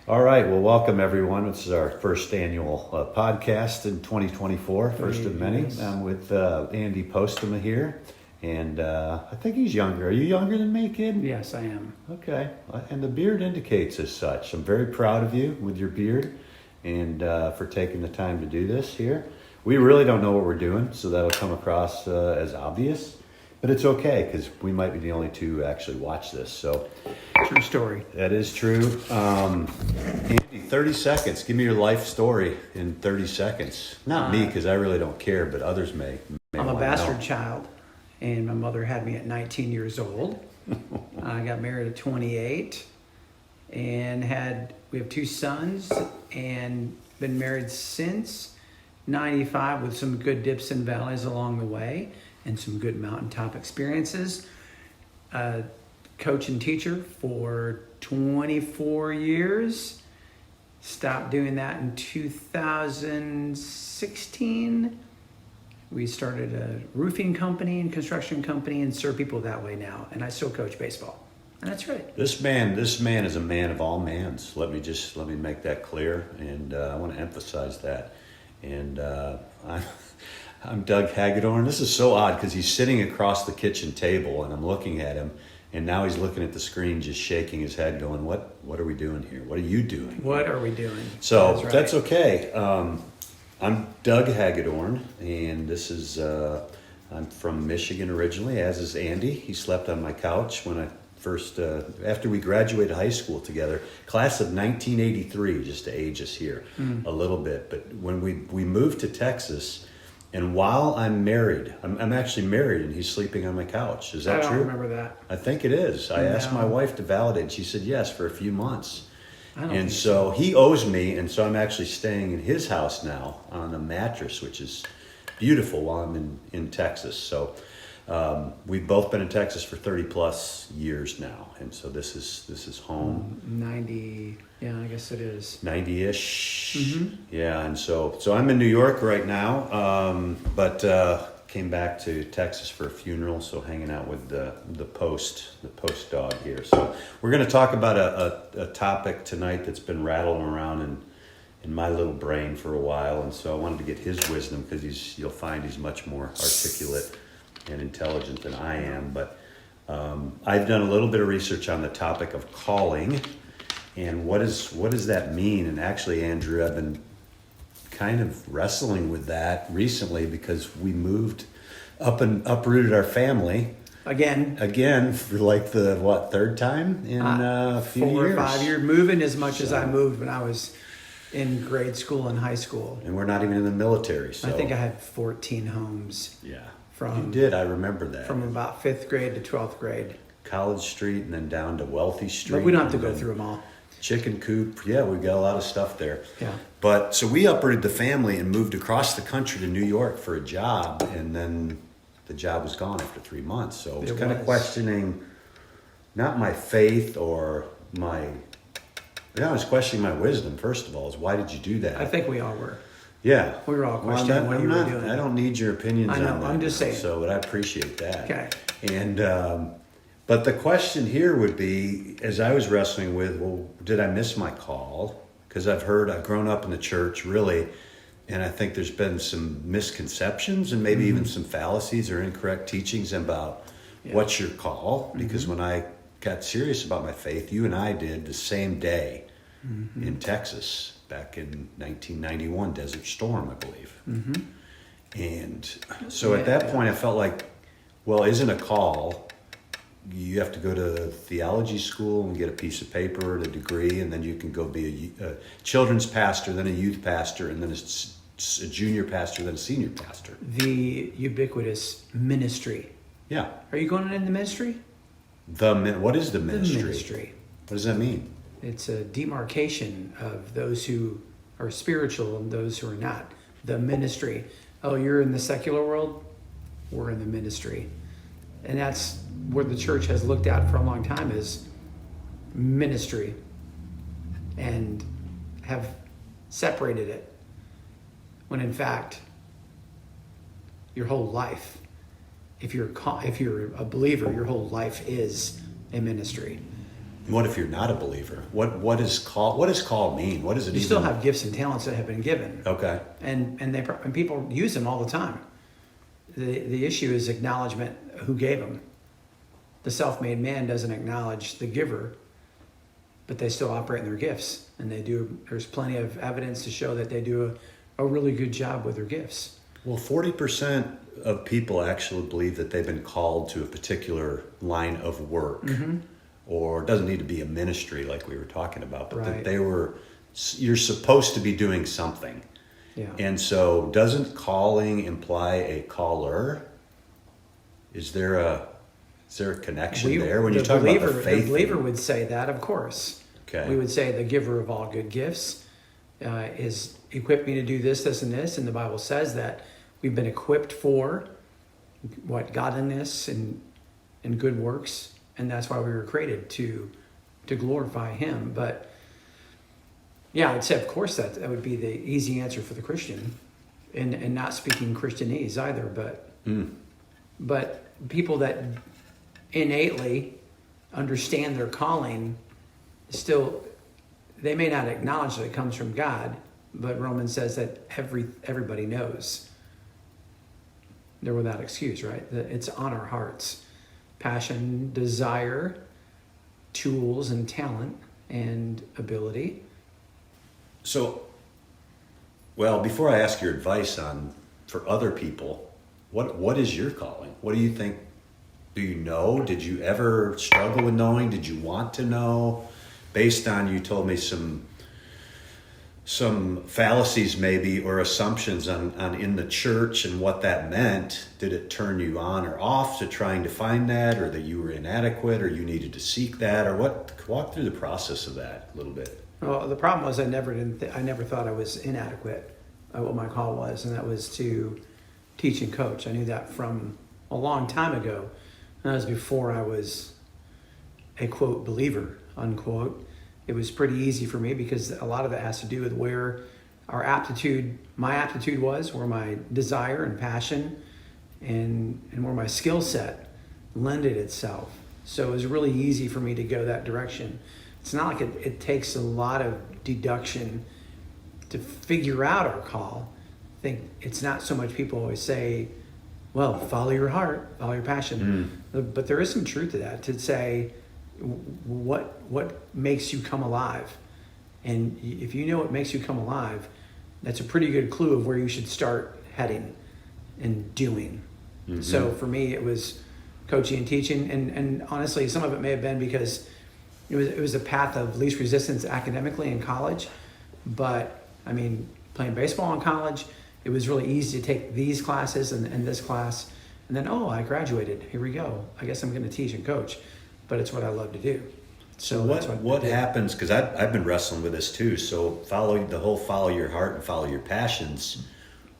All right, well, welcome everyone. This is our first annual podcast in 2024, first of many. I'm with Andy Postema here, and I think he's younger. Are you younger than me, kid? Yes, I am. Okay, and the beard indicates as such. I'm very proud of you with your beard and for taking the time to do this here. We really don't know what we're doing, so that'll come across as obvious, but it's okay because we might be the only two who actually watch this, so... True story. That is true. Andy, 30 seconds. Give me your life story in 30 seconds. Not me, because I really don't care, but others may I'm a wanna bastard know. child, and my mother had me at 19 years old. I got married at 28, and we have two sons, and been married since 95 with some good dips and valleys along the way, and some good mountaintop experiences. Coach and teacher for 24 years. Stopped doing that in 2016. We started a roofing company and construction company and serve people that way now. And I still coach baseball. And that's right. This man is a man of all mans. Let me make that clear. And I want to emphasize that. And I'm Doug Hagedorn. This is so odd because he's sitting across the kitchen table and I'm looking at him. And now he's looking at the screen, just shaking his head, going, "What are we doing here? What are you doing? What are we doing?" So that's okay. I'm Doug Hagedorn, and this is I'm from Michigan originally, as is Andy. He slept on my couch when I first after we graduated high school together, class of 1983, just to age us here a little bit. But when we moved to Texas. And while I'm married, I'm actually married, and he's sleeping on my couch. Is that true? I don't remember that. I think it is. I asked my wife to validate, and she said yes for a few months. And so he owes me, and so I'm actually staying in his house now on a mattress, which is beautiful while I'm in Texas. So we've both been in Texas for 30 plus years now, and so this is home. 90, yeah, I guess it is 90-ish. Mm-hmm. Yeah, and so I'm in New York right now, but came back to Texas for a funeral, so hanging out with the post dog here. So we're going to talk about a topic tonight that's been rattling around in my little brain for a while, and so I wanted to get his wisdom because you'll find he's much more articulate and intelligent than I am. But I've done a little bit of research on the topic of calling. And what does that mean? And actually, Andrew, I've been kind of wrestling with that recently because we moved up and uprooted our family again for like the third time in a few 4 years. or 5 years, moving as much as I moved when I was in grade school and high school. And we're not even in the military. So I think I had 14 homes. Yeah, you did. I remember that from about 5th grade to 12th grade. College Street and then down to Wealthy Street. But we don't have to go through them all. Chicken coop. Yeah, we've got a lot of stuff there. Yeah. But so we uprooted the family and moved across the country to New York for a job, and then the job was gone after 3 months. So I was kind of questioning not my faith or I was questioning my wisdom, first of all, is why did you do that? I think we all were. Yeah. We were all questioning what you were doing. I don't need your opinions I know, on that. I'm just saying. So, but I appreciate that. Okay. And, but the question here would be, as I was wrestling with, well, did I miss my call? Because I've grown up in the church, really, and I think there's been some misconceptions and maybe even some fallacies or incorrect teachings about what's your call. Because when I got serious about my faith, you and I did the same day in Texas back in 1991, Desert Storm, I believe. And so at that point, I felt like, well, isn't a call... You have to go to theology school and get a piece of paper and a degree, and then you can go be a children's pastor, then a youth pastor, and then a junior pastor, then a senior pastor. The ubiquitous ministry. Yeah. Are you going in the ministry? What is the ministry? The ministry. What does that mean? It's a demarcation of those who are spiritual and those who are not. The ministry. Oh, you're in the secular world? We're in the ministry. And that's where the church has looked at for a long time is ministry and have separated it. When in fact, your whole life, if you're a believer, your whole life is a ministry. What if you're not a believer? What does call mean? What does it You even? still have gifts and talents that have been given. Okay. And people use them all the time. The issue is acknowledgement. Who gave them? The self-made man doesn't acknowledge the giver, but they still operate in their gifts, and they do. There's plenty of evidence to show that they do a really good job with their gifts. Well, 40% of people actually believe that they've been called to a particular line of work, or it doesn't need to be a ministry like we were talking about, but that you're supposed to be doing something. Yeah. And so doesn't calling imply a caller? Is there a connection there when you talk about the faith? The believer would say that, of course. Okay. We would say the giver of all good gifts is equipped me to do this, this, and this. And the Bible says that we've been equipped for godliness and good works. And that's why we were created, to glorify him. But yeah, I'd say, of course, that would be the easy answer for the Christian, and not speaking Christianese either. But people that innately understand their calling, still, they may not acknowledge that it comes from God, but Romans says that everybody knows. They're without excuse, right? That it's on our hearts. Passion, desire, tools, and talent, and ability. So, well, before I ask your advice for other people, what is your calling? What do you think? Do you know? Did you ever struggle with knowing? Did you want to know? Based on, you told me some fallacies maybe, or assumptions on in the church and what that meant. Did it turn you on or off to trying to find that, or that you were inadequate, or you needed to seek that, or what? Walk through the process of that a little bit. Well, the problem was I never thought I was inadequate at what my call was, and that was to teach and coach. I knew that from a long time ago. And that was before I was a, quote, believer, unquote. It was pretty easy for me because a lot of it has to do with where my aptitude was, where my desire and passion and where my skill set lended itself. So it was really easy for me to go that direction. It's not like it takes a lot of deduction to figure out our call. I think it's not so much people always say, well, follow your heart, follow your passion. But there is some truth to that, to say what makes you come alive. And if you know what makes you come alive, that's a pretty good clue of where you should start heading and doing. So for me, it was coaching and teaching. And honestly, some of it may have been because it was a path of least resistance academically in college. But I mean, playing baseball in college, it was really easy to take these classes and this class. And then, I graduated. Here we go. I guess I'm going to teach and coach. But it's what I love to do. So what happens, because I've been wrestling with this too. So follow your heart and follow your passions.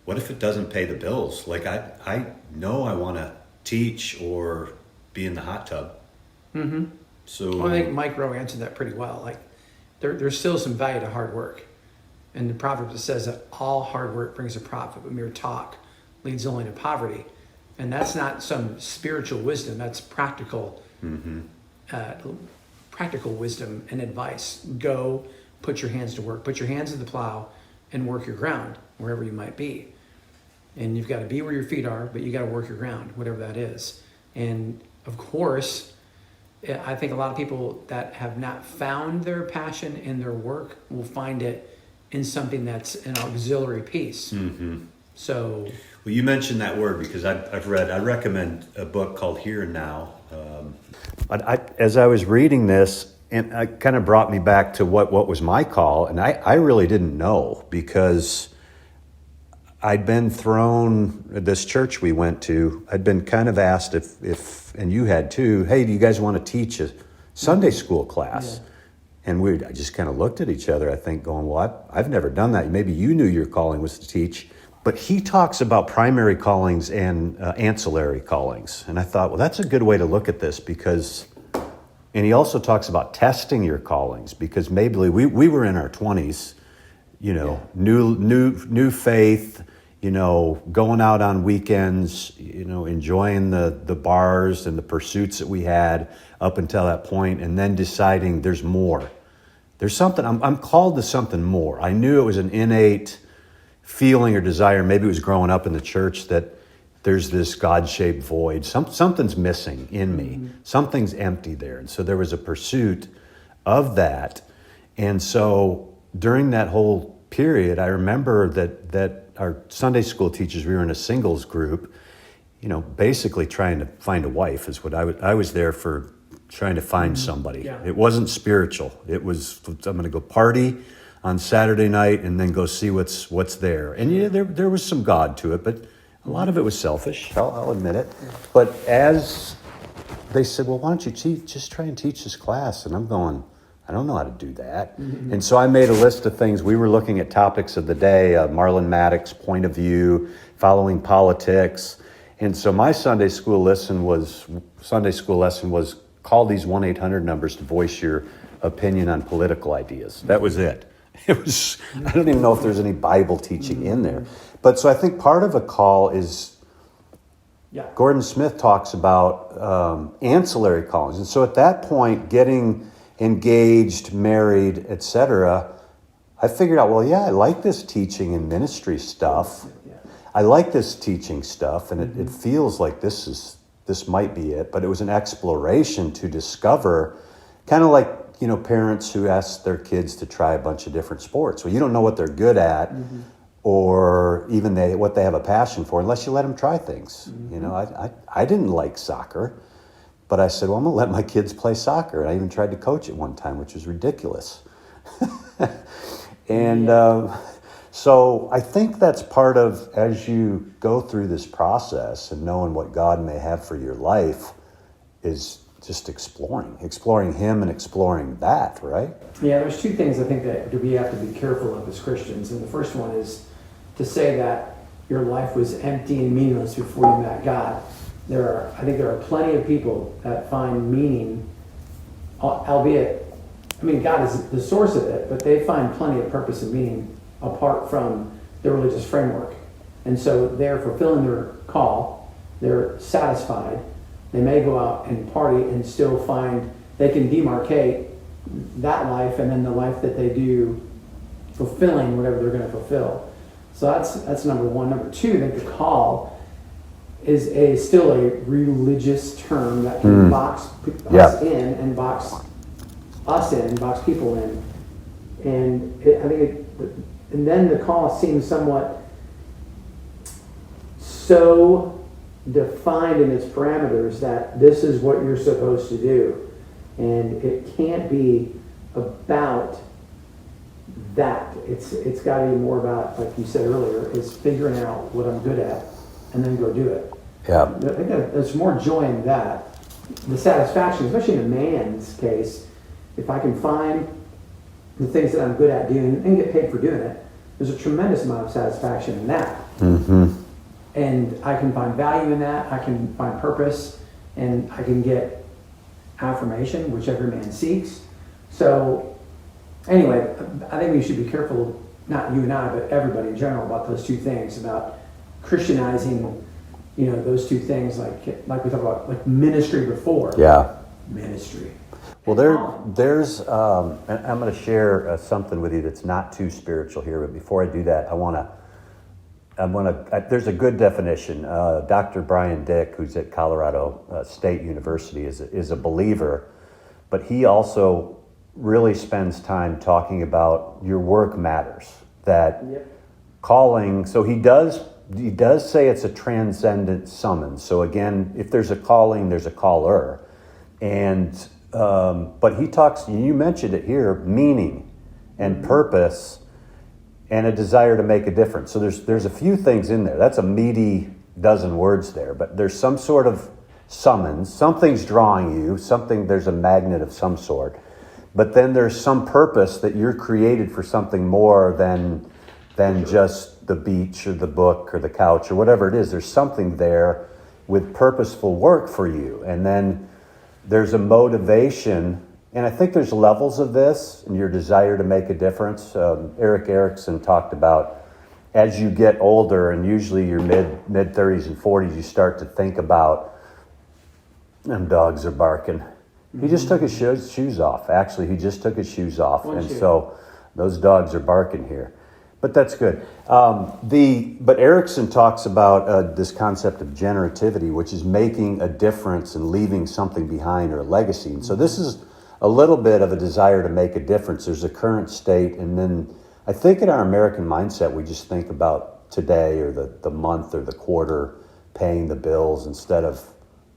What if it doesn't pay the bills? Like I know I want to teach or be in the hot tub. So I think Mike Rowe answered that pretty well. Like there's still some value to hard work. And the Proverbs says that all hard work brings a profit, but mere talk leads only to poverty. And that's not some spiritual wisdom. That's practical wisdom and advice. Go, put your hands to work. Put your hands to the plow and work your ground wherever you might be. And you've got to be where your feet are, but you got to work your ground, whatever that is. And of course, I think a lot of people that have not found their passion in their work will find it in something that's an auxiliary piece. So, well, you mentioned that word because I recommend a book called Here and Now. As I was reading this, and it kind of brought me back to what was my call, and I really didn't know, because I'd been thrown, this church we went to, I'd been kind of asked if and you had too, hey, do you guys want to teach a Sunday school class? Yeah. And I just kind of looked at each other, I think, going, well, I've never done that. Maybe you knew your calling was to teach. But he talks about primary callings and ancillary callings. And I thought, well, that's a good way to look at this, because, and he also talks about testing your callings, because maybe we were in our 20s, new faith, going out on weekends, enjoying the bars and the pursuits that we had up until that point, and then deciding there's more. There's something, I'm called to something more. I knew it was an innate feeling or desire, maybe it was growing up in the church, that there's this God-shaped void. Something's missing in me. Something's empty there. And so there was a pursuit of that. And so during that whole period, I remember that our Sunday school teachers, we were in a singles group, basically trying to find a wife is what I was there for, trying to find somebody. Yeah. It wasn't spiritual. It was, I'm going to go party on Saturday night and then go see what's there. And there was some God to it, but a lot of it was selfish. I'll admit it. But as they said, well, why don't you just try and teach this class? And I'm going, I don't know how to do that. Mm-hmm. And so I made a list of things. We were looking at topics of the day, Marlon Maddox's point of view, following politics. And so my Sunday school lesson was call these 1-800 numbers to voice your opinion on political ideas. That was it. It was, I don't even know if there's any Bible teaching in there. But so I think part of a call is, Gordon Smith talks about ancillary callings. And so at that point, getting engaged, married, etc., I figured out, I like this teaching and ministry stuff. I like this teaching stuff, and it feels like this might be it. But it was an exploration to discover, kind of like, parents who ask their kids to try a bunch of different sports. Well, you don't know what they're good at, or even what they have a passion for, unless you let them try things. I didn't like soccer, but I said, well, I'm going to let my kids play soccer. And I even tried to coach it one time, which was ridiculous. And so I think that's part of, as you go through this process and knowing what God may have for your life, is just exploring Him and exploring that, right? Yeah, there's two things I think that we have to be careful of as Christians. And the first one is to say that your life was empty and meaningless before you met God. I think there are plenty of people that find meaning, albeit, God is the source of it, but they find plenty of purpose and meaning apart from their religious framework. And so they're fulfilling their call, they're satisfied, they may go out and party and still find they can demarcate that life and then the life that they do fulfilling whatever they're going to fulfill. So that's number one. Number two, I think the call is still a religious term that can box us in and box us in, box people in. And and then the call seems somewhat so defined in its parameters that this is what you're supposed to do. And it can't be about that. It's got to be more about, like you said earlier, is figuring out what I'm good at and then go do it. Yeah. I think that there's more joy in that. The satisfaction, especially in a man's case, if I can find the things that I'm good at doing and get paid for doing it, there's a tremendous amount of satisfaction in that. Mm-hmm. And I can find value in that. I can find purpose, and I can get affirmation, which every man seeks. So anyway, I think we should be careful, not you and I, but everybody in general, about those two things, about Christianizing, those two things, like we talked about, like ministry before. Yeah. Ministry. Well, there's, and I'm going to share something with you that's not too spiritual here, but before I do that, there's a good definition. Dr. Brian Dick, who's at Colorado State University, is a believer, but he also really spends time talking about your work matters. That calling. So he does say it's a transcendent summons. So again, if there's a calling, there's a caller, and but he talks. You mentioned it here: meaning and purpose. And a desire to make a difference. So there's a few things in there. That's a meaty dozen words there, but there's some sort of summons. Something's drawing you. There's a magnet of some sort. But then there's some purpose that you're created for something more than just the beach or the book or the couch or whatever it is. There's something there with purposeful work for you. And then there's a motivation. And I think there's levels of this and your desire to make a difference. Eric Erickson talked about as you get older, and usually your mid 30s and 40s, you start to think about, them dogs are barking. He just took his shoes off. Actually, he just took his shoes off. So those dogs are barking here. But that's good. But Erickson talks about this concept of generativity, which is making a difference and leaving something behind, or a legacy. And so this is a little bit of a desire to make a difference. There's a current state, and then I think in our American mindset, we just think about today, or the month, or the quarter, paying the bills, instead of,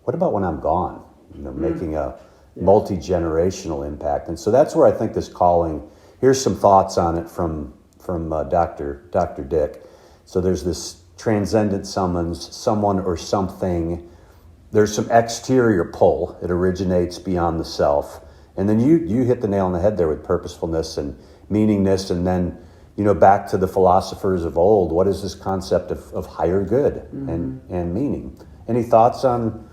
what about when I'm gone? Making a multi-generational impact. And so that's where I think this calling, here's some thoughts on it from Dr. Dick. So there's this transcendent summons, someone or something. There's some exterior pull. It originates beyond the self. And then you hit the nail on the head there with purposefulness and meaningness. And then, back to the philosophers of old, what is this concept of higher good and meaning? Any thoughts on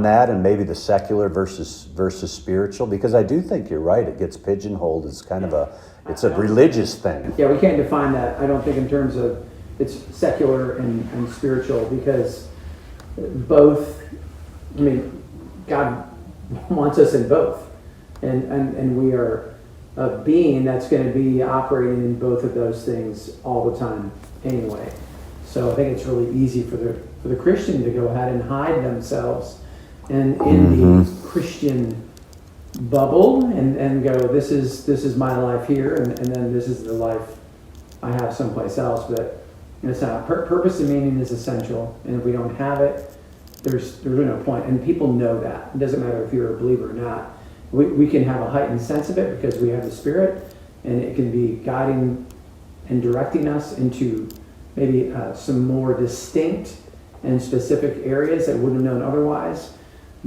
that, and maybe the secular versus spiritual? Because I do think you're right. It gets pigeonholed as kind of it's a religious thing. Yeah, we can't define that, I don't think, in terms of it's secular and spiritual, because both, God wants us in both. And we are a being that's going to be operating in both of those things all the time anyway. So I think it's really easy for the Christian to go ahead and hide themselves in the Christian bubble and go, this is my life here, and then this is the life I have someplace else. But it's not. Purpose and meaning is essential, and if we don't have it, there's no point. And people know that. It doesn't matter if you're a believer or not. We can have a heightened sense of it because we have the Spirit, and it can be guiding and directing us into maybe some more distinct and specific areas that wouldn't have known otherwise.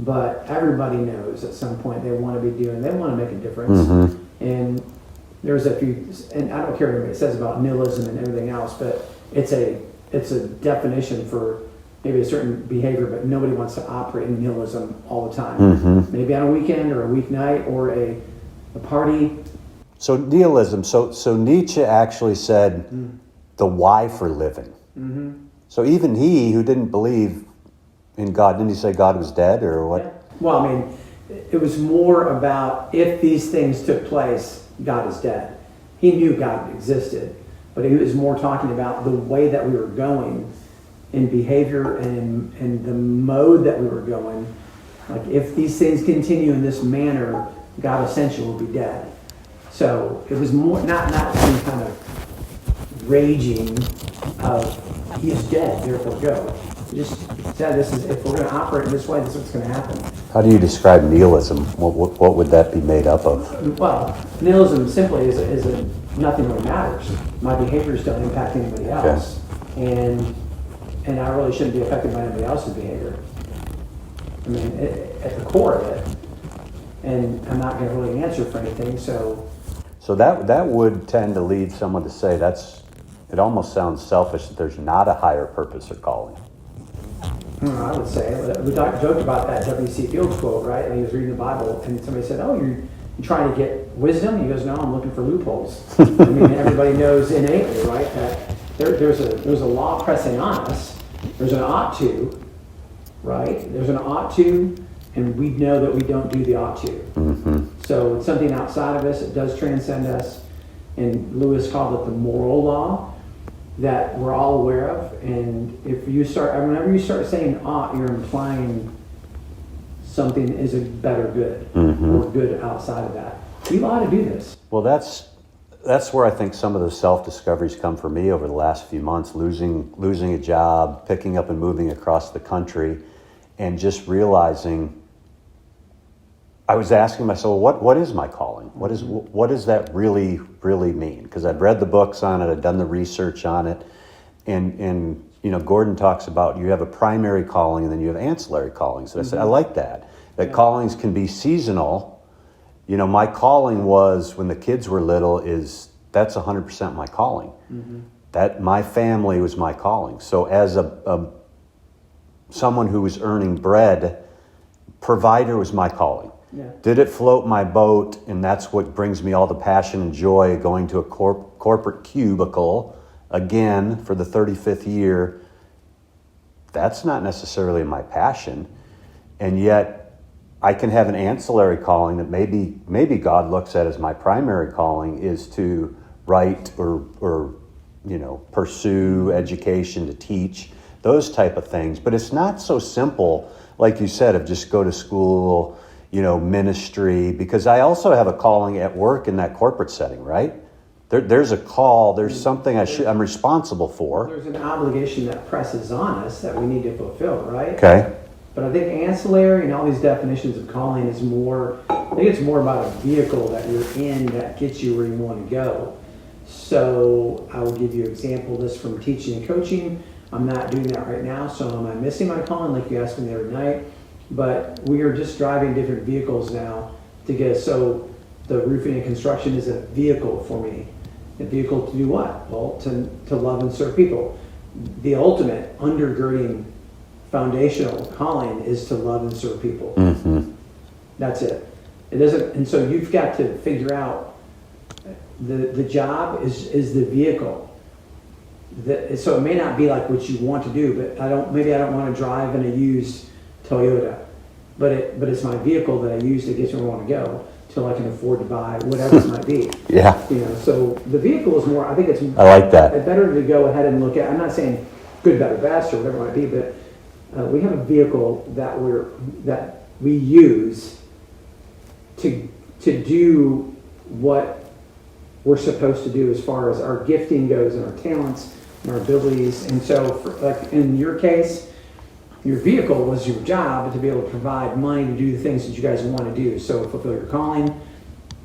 But everybody knows at some point they want to make a difference. And there's a few, and I don't care what anybody says about nihilism and everything else, but it's a definition for maybe a certain behavior, but nobody wants to operate in nihilism all the time. Maybe on a weekend or a weeknight or a party. So nihilism, so Nietzsche actually said the why for living. So even he, who didn't believe in God, didn't he say God was dead, or what? Yeah. Well, it was more about, if these things took place, God is dead. He knew God existed, but he was more talking about the way that we were going in behavior and in the mode that we were going. Like, if these things continue in this manner, God essentially will be dead. So it was more not some kind of raging of he is dead, therefore go. Just said, this is, if we're going to operate in this way, this is what's going to happen. How do you describe nihilism? What would that be made up of? Well, nihilism simply is a nothing really matters. My behaviors don't impact anybody else, and I really shouldn't be affected by anybody else's behavior. At the core of it, and I'm not going to really answer for anything. So that would tend to lead someone to say it almost sounds selfish that there's not a higher purpose or calling. I would say, we joked about that W.C. Fields quote, right? And he was reading the Bible, and somebody said, "Oh, you're trying to get wisdom?" He goes, "No, I'm looking for loopholes." Everybody knows innately, right, that there's a law pressing on us. There's an ought to, right? There's an ought to, and we know that we don't do the ought to. So it's something outside of us. It does transcend us, and Lewis called it the moral law that we're all aware of. And if you whenever you start saying ought, you're implying something is a better good or good outside of that. We ought to do this. Well, that's where I think some of the self-discoveries come for me over the last few months, losing a job, picking up and moving across the country, and just realizing, I was asking myself, what is my calling? What does that really, really mean? Because I'd read the books on it, I'd done the research on it, and Gordon talks about you have a primary calling and then you have ancillary callings. So I said, I like that. That callings can be seasonal. My calling was, when the kids were little, that's 100% my calling. That my family was my calling. So as someone who was earning bread, provider was my calling. Yeah. Did it float my boat? And that's what brings me all the passion and joy, going to a corporate cubicle again for the 35th year, that's not necessarily my passion. And yet I can have an ancillary calling that maybe God looks at as my primary calling is to write or pursue education, to teach, those type of things. But it's not so simple, like you said, of just go to school, ministry, because I also have a calling at work in that corporate setting, right? There's a call, there's something I'm responsible for. There's an obligation that presses on us that we need to fulfill, right? Okay. But I think ancillary and all these definitions of calling is more, I think it's more about a vehicle that you're in that gets you where you want to go. So I will give you an example of this from teaching and coaching. I'm not doing that right now, so am I missing my calling like you asked me the other night? But we are just driving different vehicles now to get us. So the roofing and construction is a vehicle for me. A vehicle to do what? Well, to love and serve people. The ultimate undergirding foundational calling is to love and serve people. Mm-hmm. That's it. It doesn't, and so you've got to figure out the job is the vehicle. So it may not be like what you want to do, but I don't want to drive in a used Toyota, but it's my vehicle that I use to get to where I want to go till I can afford to buy whatever it might be. Yeah. So the vehicle is more, I think it's I like that. better to go ahead and look at, I'm not saying good, better, best or whatever it might be, but we have a vehicle that we use to do what we're supposed to do as far as our gifting goes and our talents and our abilities. And so like in your case, your vehicle was your job to be able to provide money to do the things that you guys want to do. So fulfill your calling.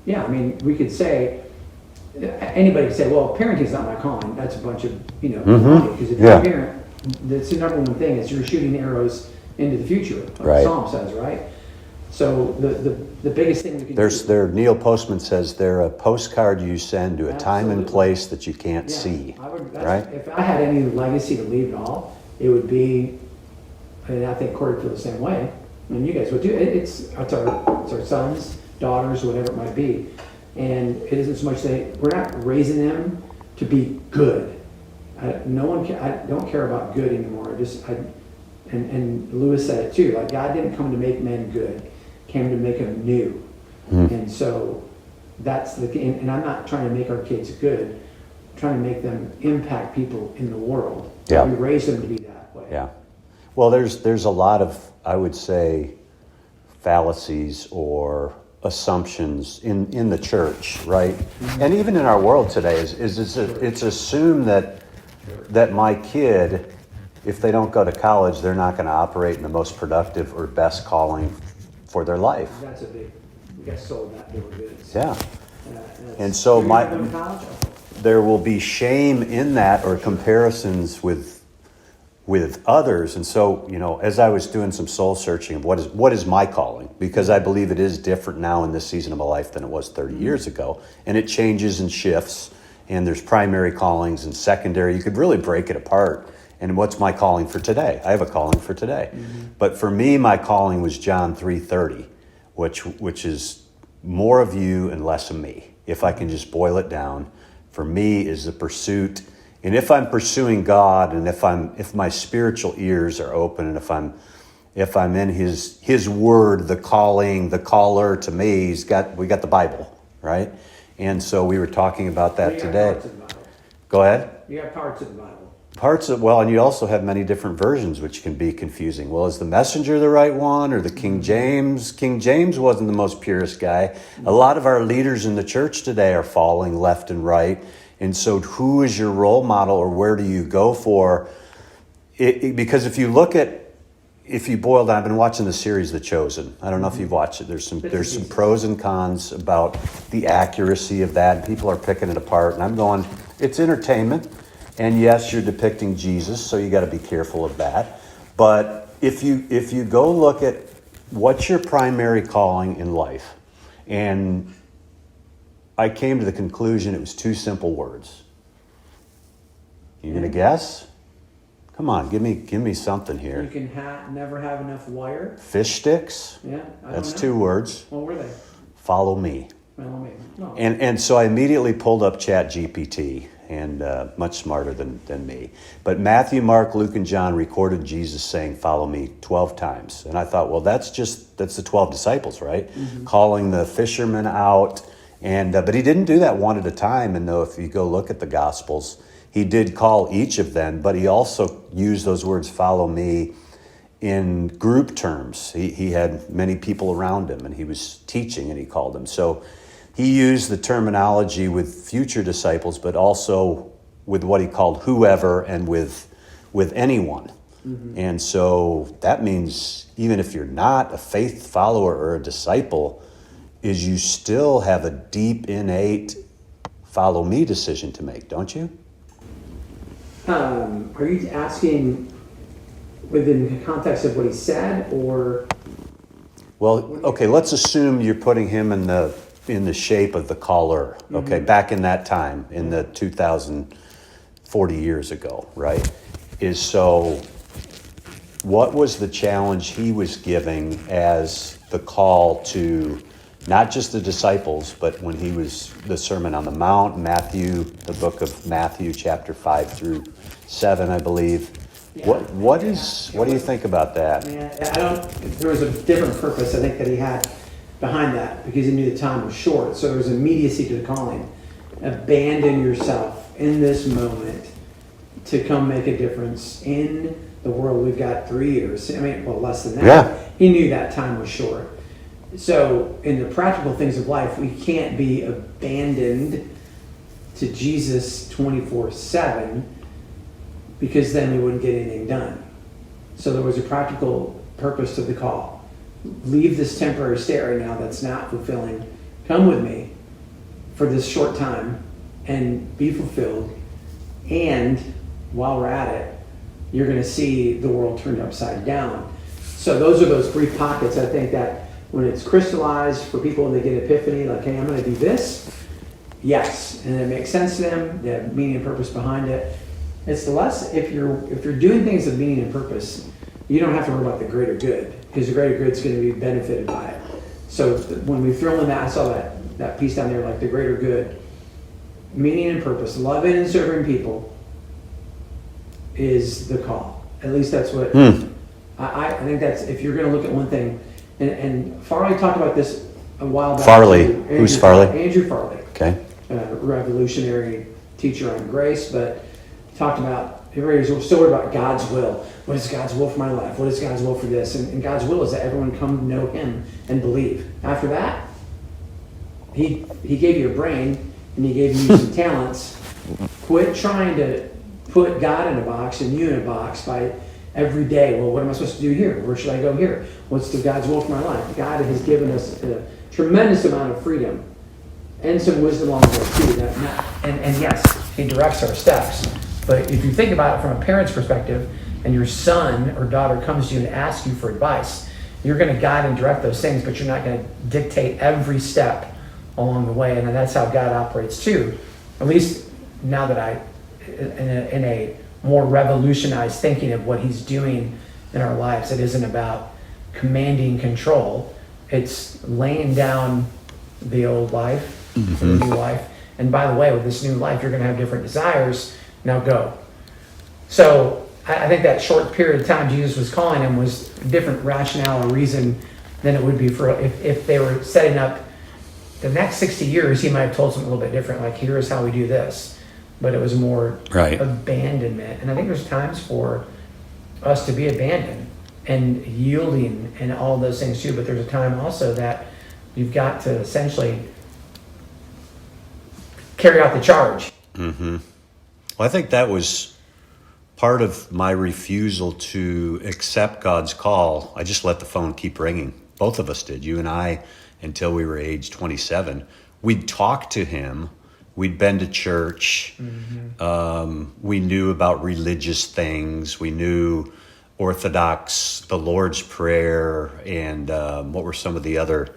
Yeah, I mean, we could say, anybody could say, well, parenting is not my calling. That's a bunch of, money. Because if you're a parent, that's the number one thing is you're shooting arrows into the future, like the Psalm says, right? So the biggest thing we can do. Neil Postman says they're a postcard you send to a time and place that you can't see. Right? If I had any legacy to leave at all, it would be, and I think Corey feels the same way, and you guys would too. It's our sons, daughters, whatever it might be, and it isn't so much that we're not raising them to be good. I don't care about good anymore. And Lewis said it too. Like God didn't come to make men good, came to make them new. And so that's and I'm not trying to make our kids good. I'm trying to make them impact people in the world. Yeah. We raise them to be that way. Yeah. Well, there's a lot of, I would say, fallacies or assumptions in the church, right? And even in our world today, it's assumed that my kid, if they don't go to college, they're not going to operate in the most productive or best calling for their life. That's a big, we got sold that bill of goods. Yeah. And so there will be shame in that or comparisons with others. And so, as I was doing some soul searching of what is my calling, because I believe it is different now in this season of my life than it was 30 years ago. And it changes and shifts, and there's primary callings and secondary. You could really break it apart. And what's my calling for today? I have a calling for today. But for me, my calling was John 3:30, which is more of you and less of me. If I can just boil it down, for me is the pursuit. And if I'm pursuing God, and if my spiritual ears are open, and if I'm in His Word, the calling, the caller to me, we got the Bible, right? And so we were talking about that today. Go ahead. You have parts of the Bible. And you also have many different versions, which can be confusing. Well, is the Messenger the right one, or the King James? King James wasn't the most purest guy. A lot of our leaders in the church today are falling left and right. And so who is your role model, or where do you go for it? Because if you boil down, I've been watching the series The Chosen. I don't know if you've watched it. There's some pros and cons about the accuracy of that. People are picking it apart, and I'm going, it's entertainment. And yes, you're depicting Jesus, so you got to be careful of that. But if you go look at what's your primary calling in life, and I came to the conclusion it was two simple words. You gonna guess? Come on, give me something here. You can never have enough wire. Fish sticks. Yeah, That's 2 words. What were they? Follow me. Follow me. No. And so I immediately pulled up ChatGPT, and much smarter than me. But Matthew, Mark, Luke, and John recorded Jesus saying, "Follow me," 12 times. And I thought, well, that's the 12 disciples, right? Mm-hmm. Calling the fishermen out. But he didn't do that one at a time. And though if you go look at the Gospels, he did call each of them, but he also used those words, "follow me," in group terms. He had many people around him, and he was teaching, and he called them. So he used the terminology with future disciples, but also with what he called whoever and with anyone. Mm-hmm. And so that means even if you're not a faith follower or a disciple, is you still have a deep, innate follow me decision to make, don't you? Are you asking within the context of what he said, or? Well, okay, let's assume you're putting him in the shape of the caller, okay, mm-hmm. back in that time, in the 2,040 years ago, right? So what was the challenge he was giving as the call to not just the disciples, but when he was the Sermon on the Mount, Matthew, the book of Matthew, chapter 5 through 7, I believe. Yeah. What do you think about that? There was a different purpose, I think, that he had behind that, because he knew the time was short. So there was immediacy to the calling. Abandon yourself in this moment to come make a difference in the world. We've got 3 years. Less than that. Yeah. He knew that time was short. So in the practical things of life, we can't be abandoned to Jesus 24/7, because then we wouldn't get anything done. So there was a practical purpose to the call. Leave this temporary state right now that's not fulfilling. Come with me for this short time and be fulfilled. And while we're at it, you're going to see the world turned upside down. So those are those brief pockets, I think, that when it's crystallized for people and they get epiphany, like, hey, I'm going to do this. Yes. And it makes sense to them. They have meaning and purpose behind it. It's the less, if you're doing things of meaning and purpose, you don't have to worry about the greater good, because the greater good is going to be benefited by it. So when we throw in that, I saw that piece down there, like the greater good, meaning and purpose, loving and serving people is the call. At least that's what I think. That's, if you're going to look at one thing, and Farley talked about this a while back. Farley, who's Farley? Andrew Farley. Okay. Revolutionary teacher on grace, but talked about, everybody's still worried about God's will. What is God's will for my life? What is God's will for this? And God's will is that everyone come to know him and believe. After that, he gave you a brain and he gave you some talents. Quit trying to put God in a box and you in a box by every day. Well, what am I supposed to do here? Where should I go here? What's the God's will for my life? God has given us a tremendous amount of freedom and some wisdom along the way too. And yes, he directs our steps. But if you think about it from a parent's perspective, and your son or daughter comes to you and asks you for advice, you're going to guide and direct those things, but you're not going to dictate every step along the way. And that's how God operates too. At least now that in a more revolutionized thinking of what he's doing in our lives, it isn't about commanding control. It's laying down the old life for the new life. And by the way, with this new life, you're going to have different desires. Now go. So I think that short period of time Jesus was calling him was a different rationale or reason than it would be for if they were setting up the next 60 years. He might have told something a little bit different, like, here's how we do this. But it was more abandonment. And I think there's times for us to be abandoned and yielding and all those things too. But there's a time also that you've got to essentially carry out the charge. Mm-hmm. Well, I think that was part of my refusal to accept God's call. I just let the phone keep ringing. Both of us did, you and I, until we were age 27. We'd talk to him. We'd been to church. Mm-hmm. We knew about religious things. We knew Orthodox, the Lord's Prayer, and what were some of the other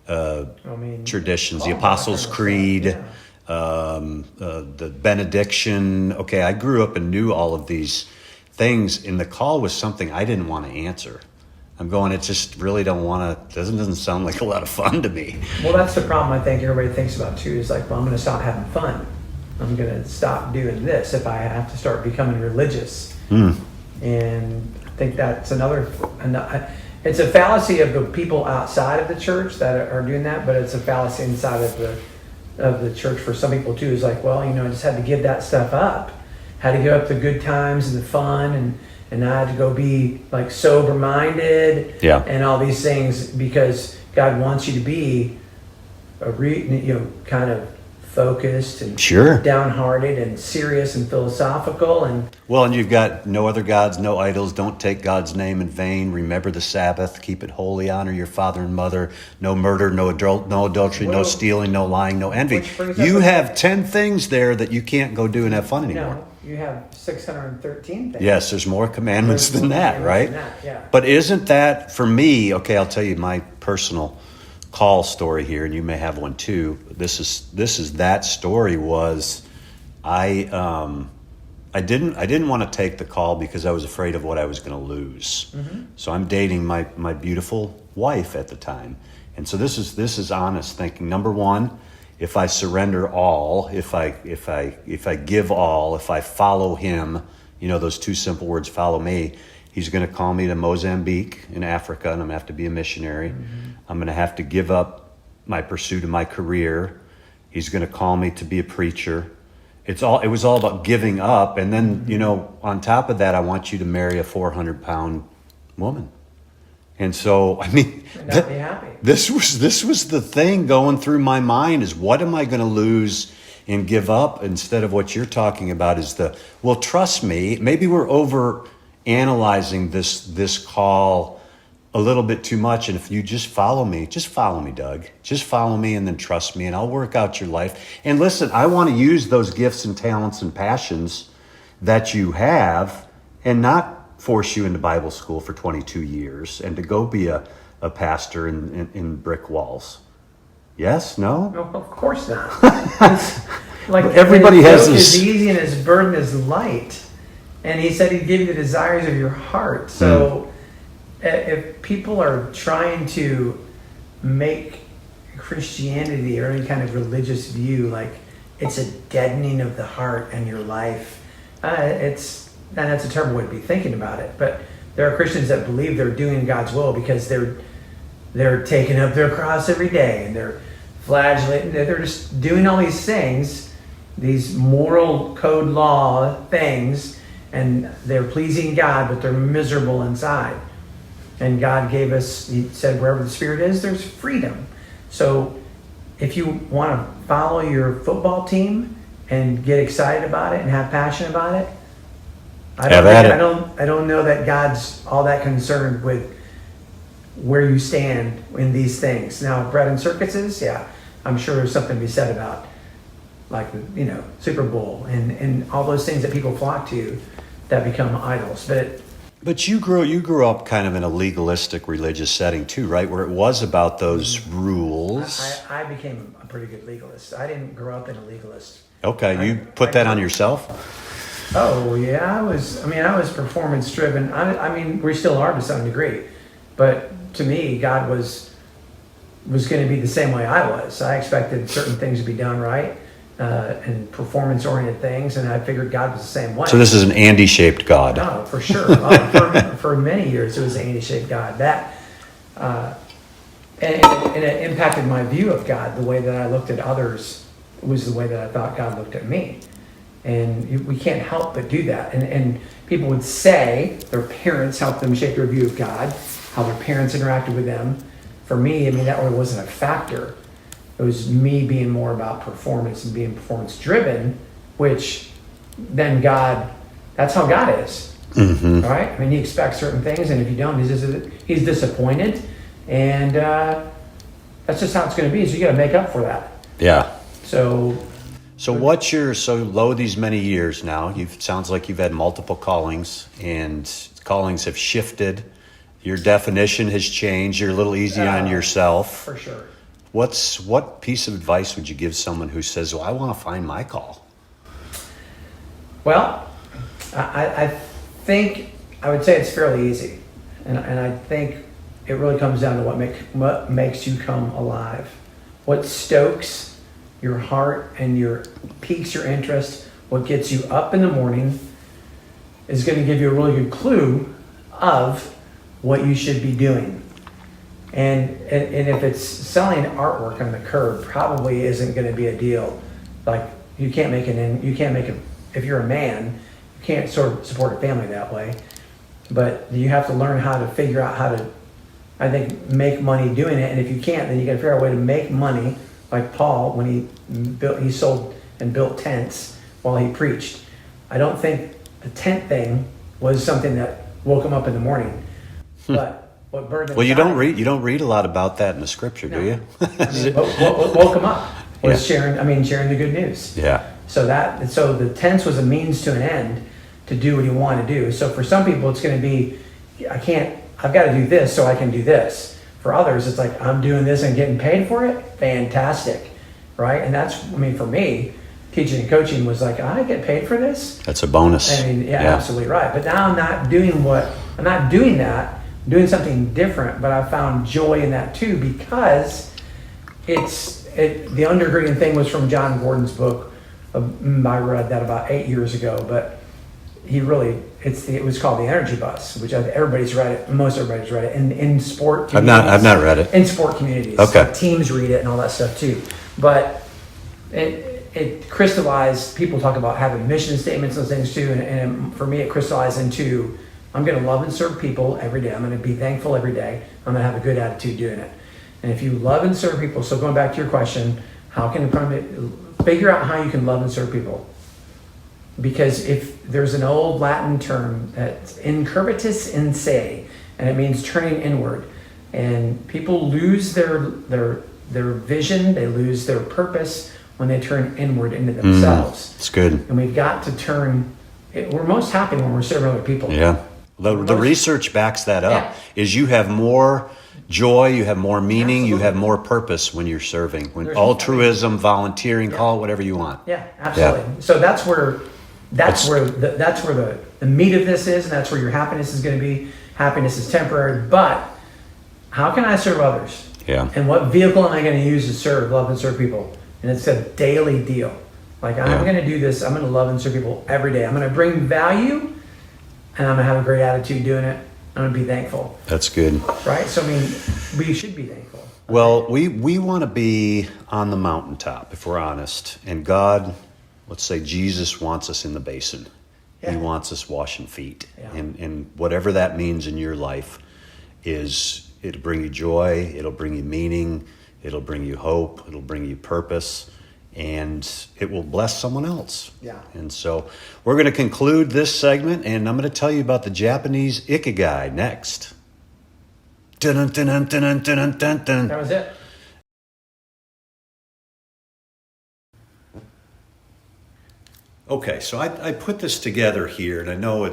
traditions? The Apostles' Creed. Yeah. The benediction. Okay, I grew up and knew all of these things, and the call was something I didn't want to answer. I'm going, it just really don't want to, doesn't sound like a lot of fun to me. Well, that's the problem I think everybody thinks about too, is like, well, I'm going to stop having fun. I'm going to stop doing this if I have to start becoming religious. And I think that's it's a fallacy of the people outside of the church that are doing that, but it's a fallacy inside of the church for some people too. It's like, well, I just had to give that stuff up. Had to give up the good times and the fun, and I had to go be like sober minded, and all these things, because God wants you to be kind of focused and downhearted and serious and philosophical and you've got no other gods, no idols, don't take God's name in vain, remember the Sabbath, keep it holy, honor your father and mother, no murder, no adultery, no stealing, no lying, no envy. You have 10 things there that you can't go do and have fun anymore. No, you have 613 things. Yes, there's more commandments than that, right? Yeah. But isn't that, for me, okay, I'll tell you my personal call story here, and you may have one too. This is that story. Was I didn't want to take the call because I was afraid of what I was going to lose. So I'm dating my beautiful wife at the time, and so this is honest thinking. Number one, if I surrender all, if I give all, if I follow him, those two simple words, follow me. He's going to call me to Mozambique in Africa, and I'm going to have to be a missionary. I'm going to have to give up my pursuit of my career. He's going to call me to be a preacher. It was all about giving up. And then, on top of that, I want you to marry a 400-pound woman. And so, not be happy. This was the thing going through my mind, is what am I going to lose and give up, instead of what you're talking about is trust me. Maybe we're over analyzing this call a little bit too much. And if you just follow me, Doug, just follow me, and then trust me, and I'll work out your life. And listen, I want to use those gifts and talents and passions that you have, and not force you into Bible school for 22 years and to go be a pastor in brick walls. Yes? No? No, of course not. Like everybody has this. His yoke is easy and his burden is light. And he said he'd give you the desires of your heart. So if people are trying to make Christianity or any kind of religious view like it's a deadening of the heart and your life, that's a terrible way to be thinking about it. But there are Christians that believe they're doing God's will because they're taking up their cross every day, and they're flagellating. They're just doing all these things, these moral code law things, and they're pleasing God, but they're miserable inside. And God gave us, he said, wherever the Spirit is, there's freedom. So if you want to follow your football team and get excited about it and have passion about it, I don't know that God's all that concerned with where you stand in these things. Now, bread and circuses, yeah, I'm sure there's something to be said about, like, Super Bowl and all those things that people flock to that become idols. But you grew up kind of in a legalistic religious setting too, right? Where it was about those rules. I became a pretty good legalist. I didn't grow up in a legalist. Okay, you put that on yourself? Oh yeah, I was performance driven. I mean, we still are to some degree, but to me, God was going to be the same way I was. I expected certain things to be done right, and performance oriented things, and I figured God was the same way. So this is an Andy-shaped God. No, for sure. For many years, it was an Andy-shaped God. That and it impacted my view of God. The way that I looked at others was the way that I thought God looked at me. And we can't help but do that. And people would say their parents helped them shape their view of God, how their parents interacted with them. For me, that really wasn't a factor. It was me being more about performance and being performance driven, which then God, that's how God is. Mm-hmm. Right? He expects certain things, and if you don't, he's disappointed. And that's just how it's going to be. So you got to make up for that. Yeah. So low these many years now, sounds like you've had multiple callings, and callings have shifted. Your definition has changed. You're a little easy on yourself. For sure. What piece of advice would you give someone who says, well, I want to find my call? Well, I think I would say it's fairly easy. And I think it really comes down to what makes you come alive. What stokes your heart and your piques your interest, what gets you up in the morning, is going to give you a really good clue of what you should be doing. And if it's selling artwork on the curb, probably isn't going to be a deal. Like you can't make if you're a man, you can't sort of support a family that way. But you have to learn how to figure out how to, I think, make money doing it. And if you can't, then you got to figure out a way to make money. Like Paul, when he sold and built tents while he preached. I don't think the tent thing was something that woke him up in the morning. But what burned him you don't read a lot about that in the scripture, do you? What woke him up was sharing the good news. Yeah. So the tents was a means to an end to do what he wanted to do. So for some people, it's going to be, I've got to do this so I can do this. For others, it's like, I'm doing this and getting paid for it. Fantastic. Right. And for me, teaching and coaching was like, I get paid for this. That's a bonus. Absolutely right. But now I'm not doing that. I'm doing something different, but I found joy in that too, because the undergirding thing was from John Gordon's book. I read that about 8 years ago, but it was called The Energy Bus, which everybody's read it. Most everybody's read it in sport communities. I've not read it. In sport communities. Okay. Like teams read it and all that stuff too. But it crystallized, people talk about having mission statements and those things too. And for me, it crystallized into, I'm going to love and serve people every day. I'm going to be thankful every day. I'm going to have a good attitude doing it. And if you love and serve people, so going back to your question, figure out how you can love and serve people. Because if there's an old Latin term that's incurvatus in se, and it means turning inward, and people lose their vision, they lose their purpose when they turn inward into themselves. It's good. And we've got to we're most happy when we're serving other people. Yeah. The research backs that up. Is you have more joy, you have more meaning, you have more purpose when you're serving. Altruism, volunteering, call it whatever you want. Yeah, absolutely. Yeah. So that's where the meat of this is, and that's where your happiness is going to be. Happiness is temporary, but how can I serve others? Yeah. And what vehicle am I going to use to love and serve people? And it's a daily deal. Like I'm going to do this. I'm going to love and serve people every day. I'm going to bring value, and I'm going to have a great attitude doing it. I'm going to be thankful. That's good. Right? So, we should be thankful. Well, we want to be on the mountaintop, if we're honest. And God, let's say Jesus wants us in the basin. Yeah. He wants us washing feet. Yeah. And whatever that means in your life it'll bring you joy, it'll bring you meaning, it'll bring you hope, it'll bring you purpose, and it will bless someone else. Yeah. And so we're going to conclude this segment, and I'm going to tell you about the Japanese Ikigai next. Dun, dun, dun, dun, dun, dun, dun. That was it. Okay, so I put this together here, and I know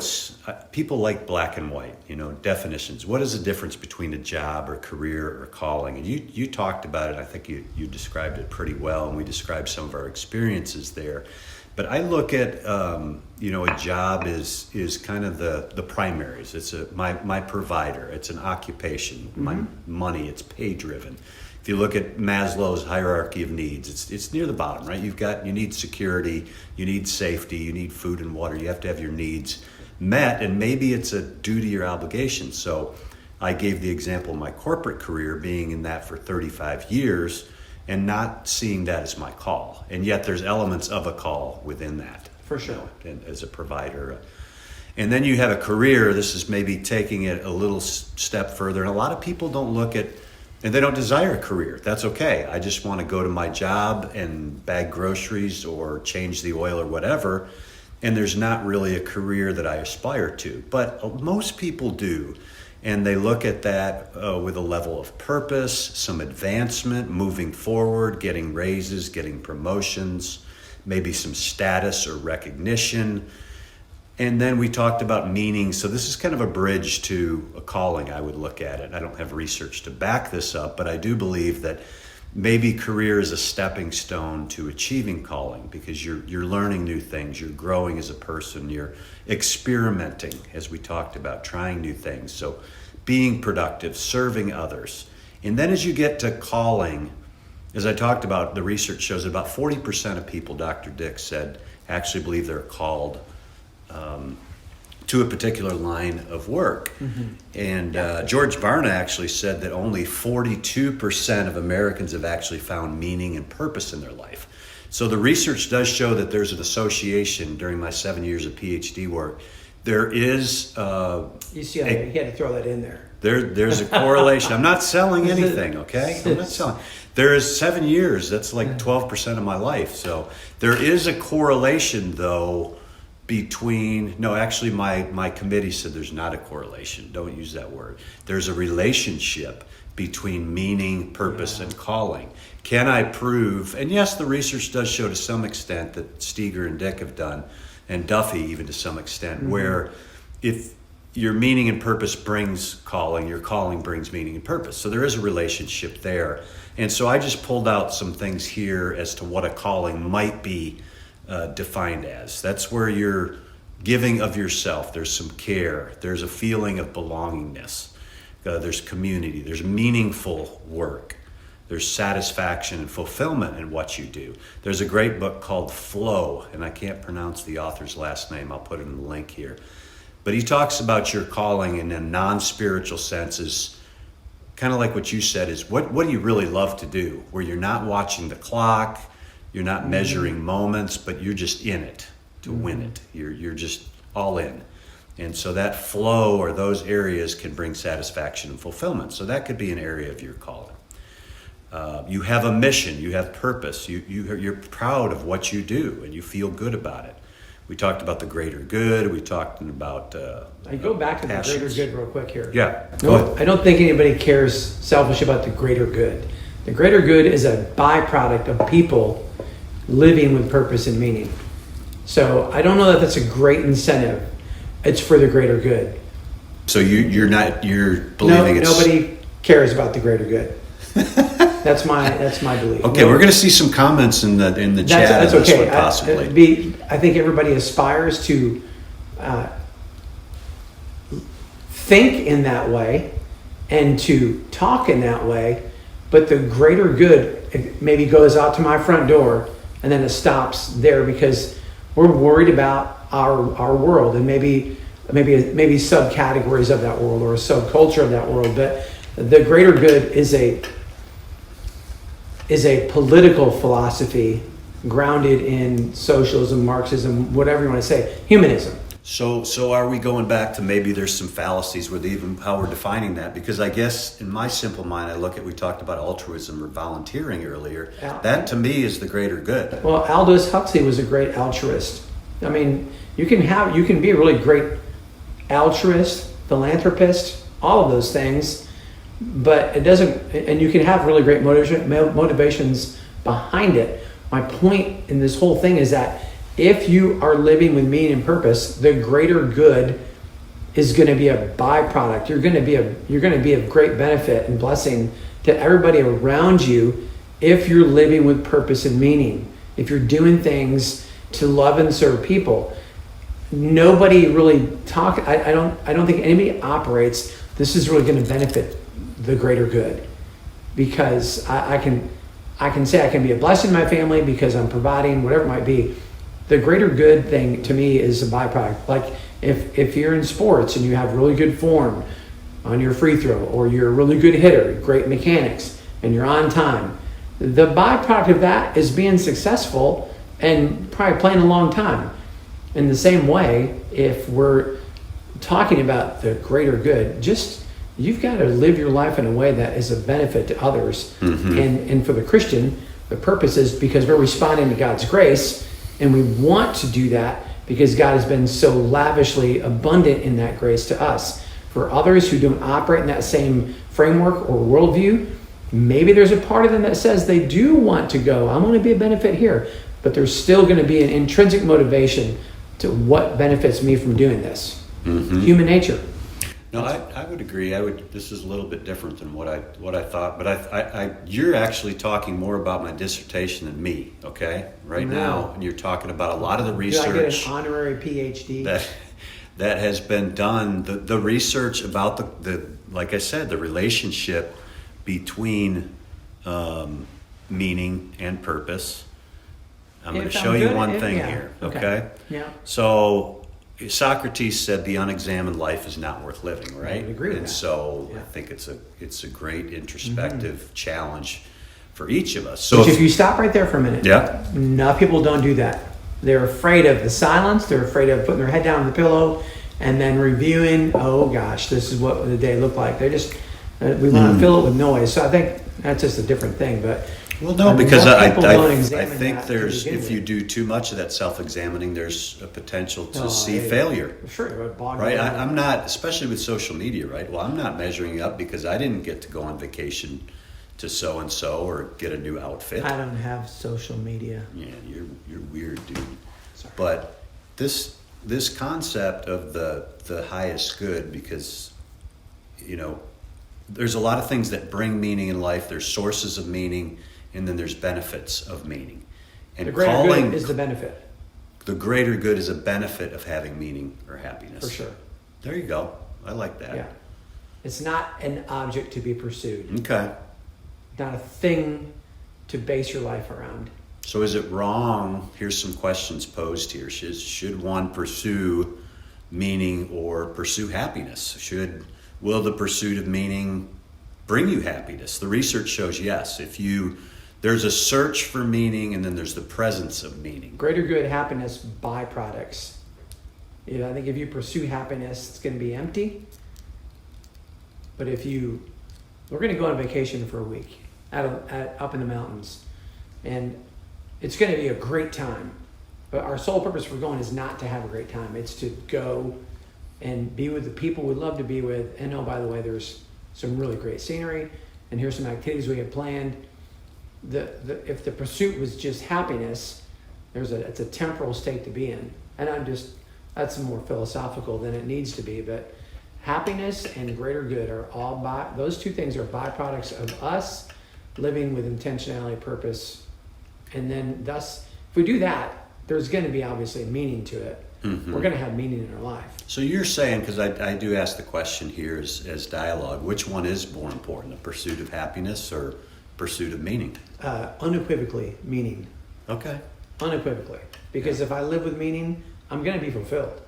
people like black and white, definitions. What is the difference between a job or career or calling? And you talked about it. I think you described it pretty well, and we described some of our experiences there. But I look at, a job is kind of the primaries. It's my provider. It's an occupation. My money. It's pay driven. If you look at Maslow's hierarchy of needs, it's near the bottom, right? You need security, you need safety, you need food and water. You have to have your needs met, and maybe it's a duty or obligation. So I gave the example of my corporate career, being in that for 35 years and not seeing that as my call. And yet there's elements of a call within that. For sure. And as a provider. And then you have a career. This is maybe taking it a little step further. And a lot of people don't look at, and they don't desire a career. That's okay. I just want to go to my job and bag groceries or change the oil or whatever. And there's not really a career that I aspire to. But most people do. And they look at that with a level of purpose, some advancement, moving forward, getting raises, getting promotions, maybe some status or recognition. And then we talked about meaning. So this is kind of a bridge to a calling, I would look at it. I don't have research to back this up, but I do believe that maybe career is a stepping stone to achieving calling, because you're learning new things, you're growing as a person, you're experimenting, as we talked about, trying new things. So being productive, serving others. And then as you get to calling, as I talked about, the research shows that about 40% of people, Dr. Dick said, actually believe they're called to a particular line of work. And George Barna actually said that only 42% of Americans have actually found meaning and purpose in their life. So the research does show that there's an association during my 7 years of PhD work. There is... you see, he had to throw that in there. There's a correlation. I'm not selling anything, okay? I'm not selling. There is 7 years. That's like 12% of my life. So there is a correlation, though, between... No, actually, my committee said there's not a correlation. Don't use that word. There's a relationship between meaning, purpose, and calling. Can I prove... And yes, the research does show to some extent that Steger and Dick have done, and Duffy even to some extent, where if your meaning and purpose brings calling, your calling brings meaning and purpose. So there is a relationship there. And so I just pulled out some things here as to what a calling might be defined as. That's where you're giving of yourself. There's some care. There's a feeling of belongingness. There's community. There's meaningful work. There's satisfaction and fulfillment in what you do. There's a great book called Flow, and I can't pronounce the author's last name. I'll put it in the link here. But he talks about your calling in a non-spiritual sense is kind of like what you said is what do you really love to do? Where you're not watching the clock, you're not measuring moments, but you're just in it to win it. You're just all in. And so that flow or those areas can bring satisfaction and fulfillment. So that could be an area of your calling. You have a mission, you have purpose, you're proud of what you do and you feel good about it. We talked about the greater good, we talked about I go back to passions. the greater good real quick here. Yeah, go ahead. I don't think anybody cares selfish about the greater good. The greater good is a byproduct of people living with purpose and meaning. So I don't know that that's a great incentive. It's for the greater good. So you're believing it's... Nobody cares about the greater good. That's my belief. Okay, we're going to see some comments in the chat. That's on this okay. one, possibly. I think everybody aspires to think in that way and to talk in that way, but the greater good maybe goes out to my front door and then it stops there because we're worried about our world and maybe subcategories of that world or a subculture of that world. But the greater good is a political philosophy grounded in socialism, Marxism, whatever you want to say, humanism. So are we going back to maybe there's some fallacies with even how we're defining that? Because I guess in my simple mind, we talked about altruism or volunteering earlier. That to me is the greater good. Well, Aldous Huxley was a great altruist. I mean, you can be a really great altruist, philanthropist, all of those things, but it doesn't, and you can have really great motivations behind it. My point in this whole thing is that if you are living with meaning and purpose, the greater good is going to be a byproduct. You're going to be of great benefit and blessing to everybody around you if you're living with purpose and meaning. If you're doing things to love and serve people. Nobody really I don't think anybody operates, this is really going to benefit the greater good, because I can say I can be a blessing to my family because I'm providing whatever it might be. The greater good thing to me is a byproduct. Like if you're in sports and you have really good form on your free throw, or you're a really good hitter, great mechanics, and you're on time, the byproduct of that is being successful and probably playing a long time. In the same way, if we're talking about the greater good, you've got to live your life in a way that is a benefit to others. Mm-hmm. And for the Christian, the purpose is because we're responding to God's grace, and we want to do that because God has been so lavishly abundant in that grace to us. For others who don't operate in that same framework or worldview, maybe there's a part of them that says they do want to go, I'm going to be a benefit here, but there's still going to be an intrinsic motivation to what benefits me from doing this. Mm-hmm. Human nature. No, I would agree. This is a little bit different than what I thought, but you're actually talking more about my dissertation than me. Okay, right now, and you're talking about a lot of the research. I get an honorary PhD that has been done. The research about the like I said, the relationship between meaning and purpose. I'm Yeah, going to sounds show you good. one Yeah, thing yeah. here, Okay. okay? Yeah. So Socrates said the unexamined life is not worth living, right? would agree with and that. so Yeah. I think it's a great introspective challenge for each of us. So Which, if you stop right there for a minute, yeah, enough people don't do that. They're afraid of the silence. They're afraid of putting their head down on the pillow and then reviewing. Oh gosh, this is what the day looked like. They just we want to fill it with noise. So I think that's just a different thing. But well, no, I mean, because most I people don't I examine think that to there's begin if you with. do too much of that self-examining, there's a potential to Oh, see yeah. failure. Sure, it would bog Right, down. I'm not, especially with social media, right? Well, I'm not measuring up because I didn't get to go on vacation to so and so or get a new outfit. I don't have social media. Yeah, you're weird, dude. Sorry. But this concept of the highest good, because there's a lot of things that bring meaning in life. There's sources of meaning, and then there's benefits of meaning. And The greater good is the benefit. the greater good is a benefit of having meaning or happiness. For sure. There you go. I like that. Yeah. It's not an object to be pursued. Okay. Not a thing to base your life around. So is it wrong? Here's some questions posed here. Should one pursue meaning or pursue happiness? Will the pursuit of meaning bring you happiness? The research shows yes. There's a search for meaning, and then there's the presence of meaning. Greater good, happiness, byproducts. I think if you pursue happiness, it's going to be empty. But we're going to go on vacation for a week up in the mountains, and it's going to be a great time. But our sole purpose for going is not to have a great time. It's to go and be with the people we'd love to be with. And oh, by the way, there's some really great scenery, and here's some activities we have planned. If the pursuit was just happiness, it's a temporal state to be in. And that's more philosophical than it needs to be. But happiness and greater good are those two things are byproducts of us living with intentionality, purpose. And then thus, if we do that, there's going to be obviously meaning to it. Mm-hmm. We're going to have meaning in our life. So you're saying, because I do ask the question here as dialogue, which one is more important, the pursuit of happiness or pursuit of meaning? Unequivocally meaning. Okay. Unequivocally. Because if I live with meaning, I'm going to be fulfilled.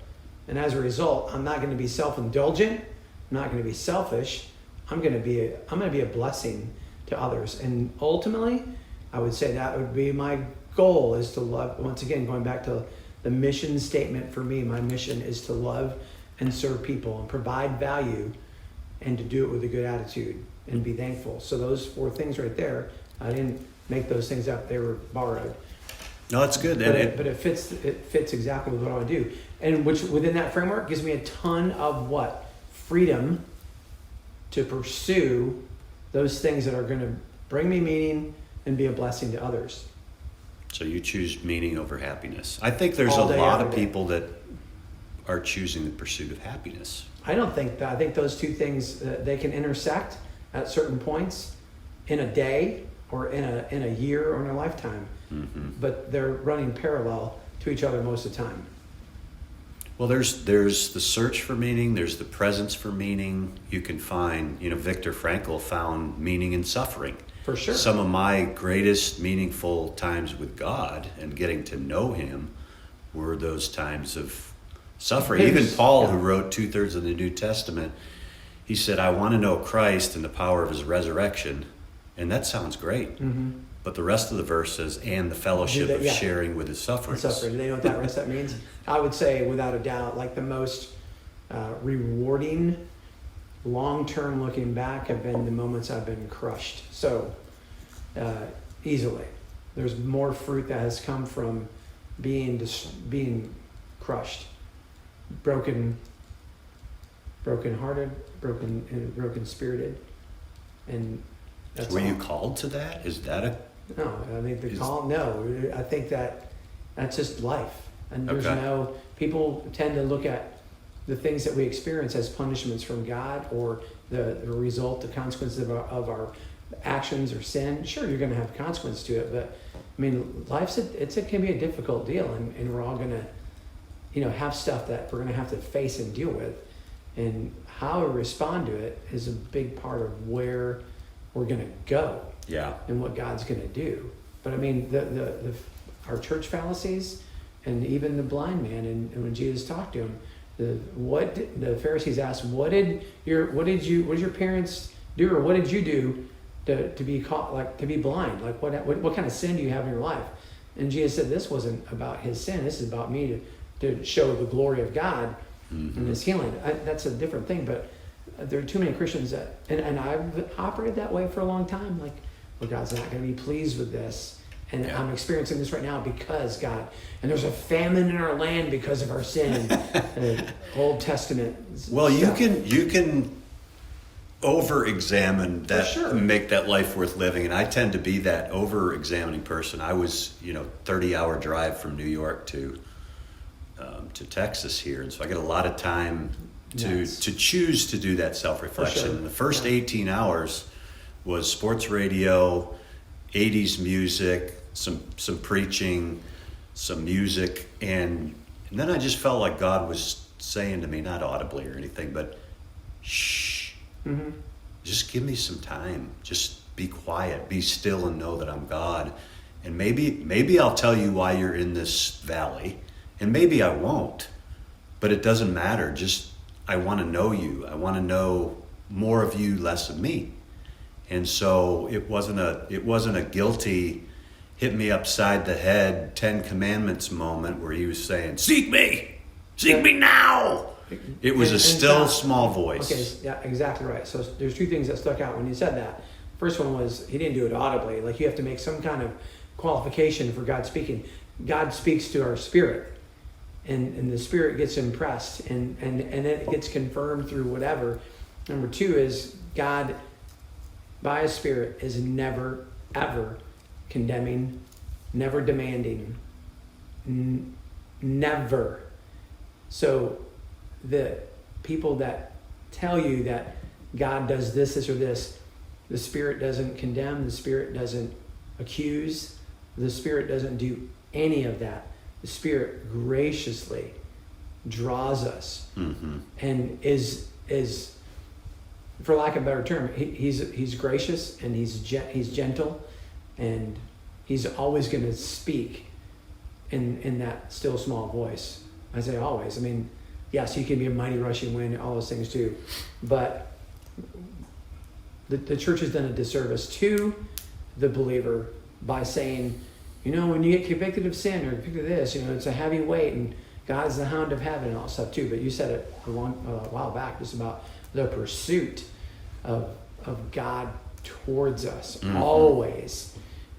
And as a result, I'm not going to be self-indulgent. I'm not going to be selfish. I'm going to be a blessing to others. And ultimately, I would say that would be my goal, is to love. Once again, going back to the mission statement for me, my mission is to love and serve people and provide value, and to do it with a good attitude and be thankful. So those 4 things right there, I didn't make those things up. They were borrowed. No, that's good. But it fits exactly with what I would do. And which within that framework gives me a ton of what? Freedom to pursue those things that are going to bring me meaning and be a blessing to others. So you choose meaning over happiness. I think there's All a day, lot every of day. people that are choosing the pursuit of happiness. I don't think that. I think those two things, they can intersect at certain points in a day or in a year or in a lifetime. Mm-hmm. But they're running parallel to each other most of the time. Well, there's the search for meaning. There's the presence for meaning. You can find, Viktor Frankl found meaning in suffering. For sure. Some of my greatest meaningful times with God and getting to know Him were those times of suffering. Even Paul, who wrote 2/3 of the New Testament, he said, I want to know Christ and the power of His resurrection. And that sounds great. Mm-hmm. But the rest of the verse says, and the fellowship of sharing with His sufferings. Suffering. They know what that rest that means? I would say, without a doubt, like the most rewarding, long-term looking back have been the moments I've been crushed. So easily. There's more fruit that has come from being crushed, broken-hearted, broken spirited, and that's Were all. you called to that? Is that a... No, I think I think that's just life. And there's people tend to look at the things that we experience as punishments from God, or the result, the consequences of our actions or sin. Sure, you're going to have consequence to it, but I mean, it can be a difficult deal, and we're all going to, have stuff that we're going to have to face and deal with, and how we respond to it is a big part of where we're going to go. Yeah. and what God's going to do. But I mean, our church fallacies, and even the blind man, and when Jesus talked to him, the Pharisees asked, what did your parents do, or what did you do to be caught, like to be blind? Like what kind of sin do you have in your life? And Jesus said, this wasn't about his sin. This is about me to show the glory of God in his healing. That's a different thing, but there are too many Christians that, and I've operated that way for a long time. Like, well, God's not going to be pleased with this. And I'm experiencing this right now because God, and there's a famine in our land because of our sin. Old Testament. Well, stuff. you can over-examine that, sure. make that life worth living, and I tend to be that over-examining person. I was, 30-hour drive from New York to Texas here, and so I get a lot of time to choose to do that self-reflection. Sure. And the first 18 hours was sports radio, 80s music, some preaching, some music, and then I just felt like God was saying to me, not audibly or anything, but shh, just give me some time. Just be quiet, be still, and know that I'm God. And maybe I'll tell you why you're in this valley, and maybe I won't, but it doesn't matter. Just, I want to know you. I want to know more of you, less of me. And so it wasn't a guilty, hit me upside the head 10 Commandments moment where he was saying, seek me now. It was a still small voice. Okay, yeah, exactly right. So there's two things that stuck out when you said that. First one was he didn't do it audibly. Like, you have to make some kind of qualification for God speaking. God speaks to our spirit, and the spirit gets impressed, and then it gets confirmed through whatever. Number two is God, by his spirit, is never, ever condemning, never demanding, never. So the people that tell you that God does this or this, the Spirit doesn't condemn, the Spirit doesn't accuse, the Spirit doesn't do any of that. The Spirit graciously draws us and is, for lack of a better term, he's gracious, and he's gentle, and he's always going to speak in that still small voice. I say always. I mean, yes, he can be a mighty rushing wind, all those things too, but the church has done a disservice to the believer by saying, when you get convicted of sin or convicted of this, it's a heavy weight, and God's the hound of heaven and all that stuff too. But you said it a while back, just about the pursuit of God towards us, always.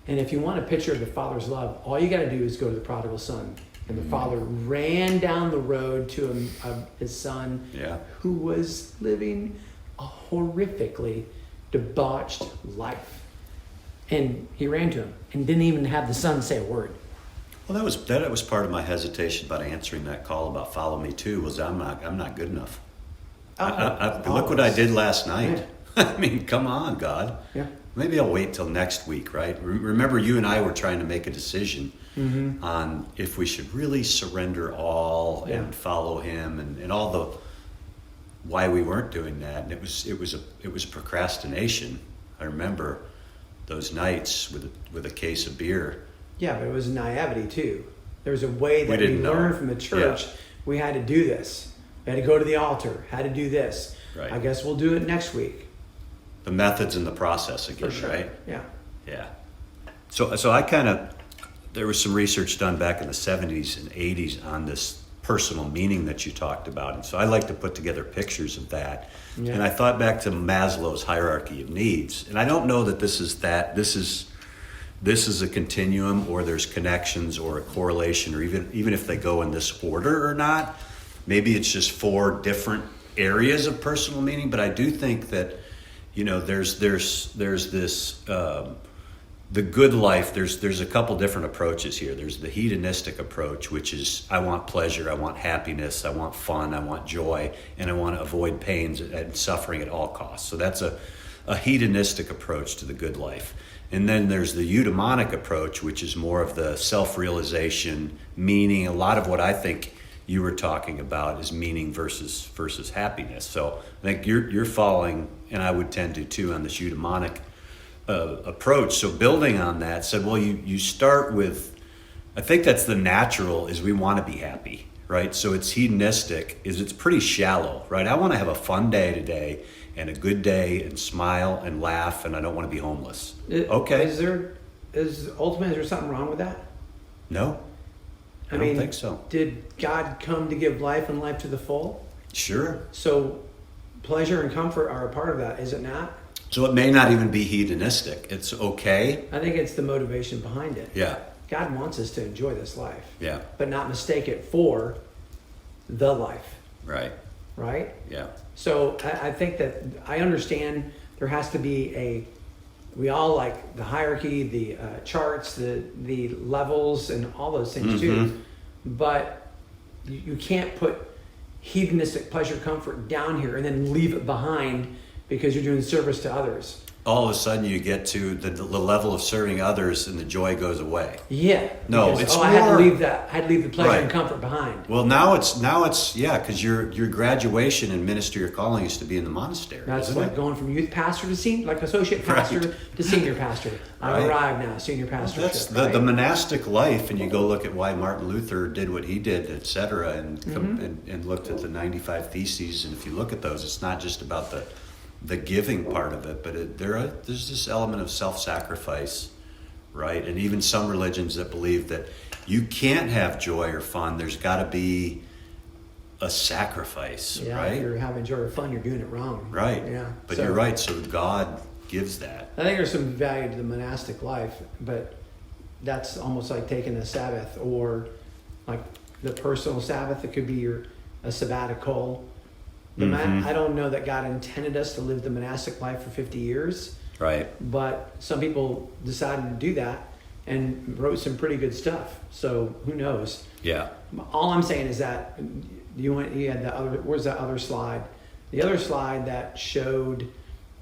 And if you want a picture of the Father's love, all you got to do is go to the prodigal son. And the Father ran down the road to his son, who was living a horrifically debauched life. And he ran to him and didn't even have the son say a word. Well, that was part of my hesitation about answering that call about follow me too. Was I'm not good enough. Look what I did last night. Yeah. I mean, come on, God. Yeah. Maybe I'll wait till next week, right? Remember, you and I were trying to make a decision on if we should really surrender all and follow him, and all the why we weren't doing that. And it was procrastination. I remember those nights with a case of beer. Yeah, but it was naivety too. There was a way that we learned from the church. Yeah. We had to do this. We had to go to the altar. Had to do this. Right. I guess we'll do it next week. The methods and the process again, For sure. Right? Yeah. Yeah. So there was some research done back in the 70s and 80s on this personal meaning that you talked about. And so I like to put together pictures of that. Yeah. And I thought back to Maslow's hierarchy of needs. And I don't know that this is a continuum, or there's connections or a correlation, or even if they go in this order or not. Maybe it's just 4 different areas of personal meaning. But I do think that, there's this the good life. There's a couple different approaches here. There's the hedonistic approach, which is I want pleasure, I want happiness, I want fun, I want joy, and I want to avoid pains and suffering at all costs. So that's a hedonistic approach to the good life. And then there's the eudaimonic approach, which is more of the self-realization, meaning. A lot of what I think you were talking about is meaning versus happiness. So I think you're following, and I would tend to too, on this eudaimonic approach. So building on that, said, well, you start with, I think that's the natural, is we want to be happy, right? So it's hedonistic, it's pretty shallow, right? I want to have a fun day today and a good day and smile and laugh, and I don't want to be homeless. Okay. Is there something wrong with that? No, I don't think so. Did God come to give life and life to the full? Sure. So pleasure and comfort are a part of that, is it not? So it may not even be hedonistic. It's okay. I think it's the motivation behind it. Yeah. God wants us to enjoy this life. Yeah. But not mistake it for the life. Right. Right? Yeah. So I think that I understand there has to be we all like the hierarchy, the charts, the levels, and all those things too. But you can't put hedonistic pleasure, comfort down here and then leave it behind because you're doing service to others. All of a sudden you get to the level of serving others and the joy goes away. Yeah. No, because, it's I had to more- leave that. I had to leave the pleasure Right. and comfort behind. Well, now it's yeah, because your graduation in ministry or calling is to be in the monastery. That's isn't like it? going from youth pastor to senior, like associate pastor Right. to senior pastor. I've Right. arrived now, senior pastorship. That's right? the monastic life, and you go look at why Martin Luther did what he did, et cetera, and looked at the 95 Theses. And if you look at those, it's not just about the giving part of it, but there's this element of self-sacrifice, right? And even some religions that believe that you can't have joy or fun. There's got to be a sacrifice, Yeah, right? if you're having joy or fun, you're doing it wrong. Right. Yeah. But So, you're right. So God gives that. I think there's some value to the monastic life, but that's almost like taking a Sabbath or like the personal Sabbath. It could be a sabbatical. I don't know that God intended us to live the monastic life for 50 years, Right. but some people decided to do that and wrote some pretty good stuff. So who knows? Yeah. All I'm saying is that you had the other. Where's that other slide? The other slide that showed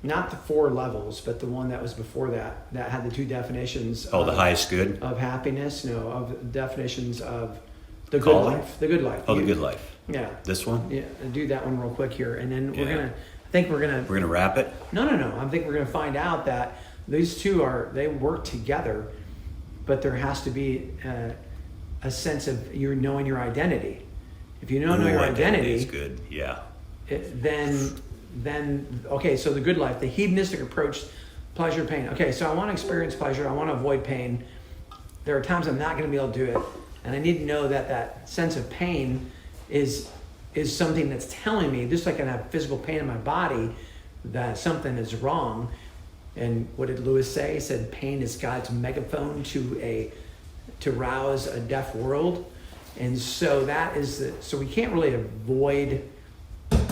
not the 4 levels, but the one that was before that had the 2 definitions. Oh, the highest good. of happiness. No, of definitions of the good Calling? life. The good life. Oh, the good life. Yeah. This one. Yeah. Do that one real quick here, and then Yeah. I think we're gonna. We're gonna wrap it. No. I think we're gonna find out that these two they work together, but there has to be a sense of you knowing your identity. If you don't know Ooh, your identity is identity, good. Yeah. then okay. So the good life, the hedonistic approach, pleasure, pain. Okay, so I want to experience pleasure. I want to avoid pain. There are times I'm not going to be able to do it, and I need to know that sense of pain is something that's telling me, just like I have physical pain in my body, that something is wrong. And what did Lewis say? He said pain is God's megaphone to rouse a deaf world. And so so we can't really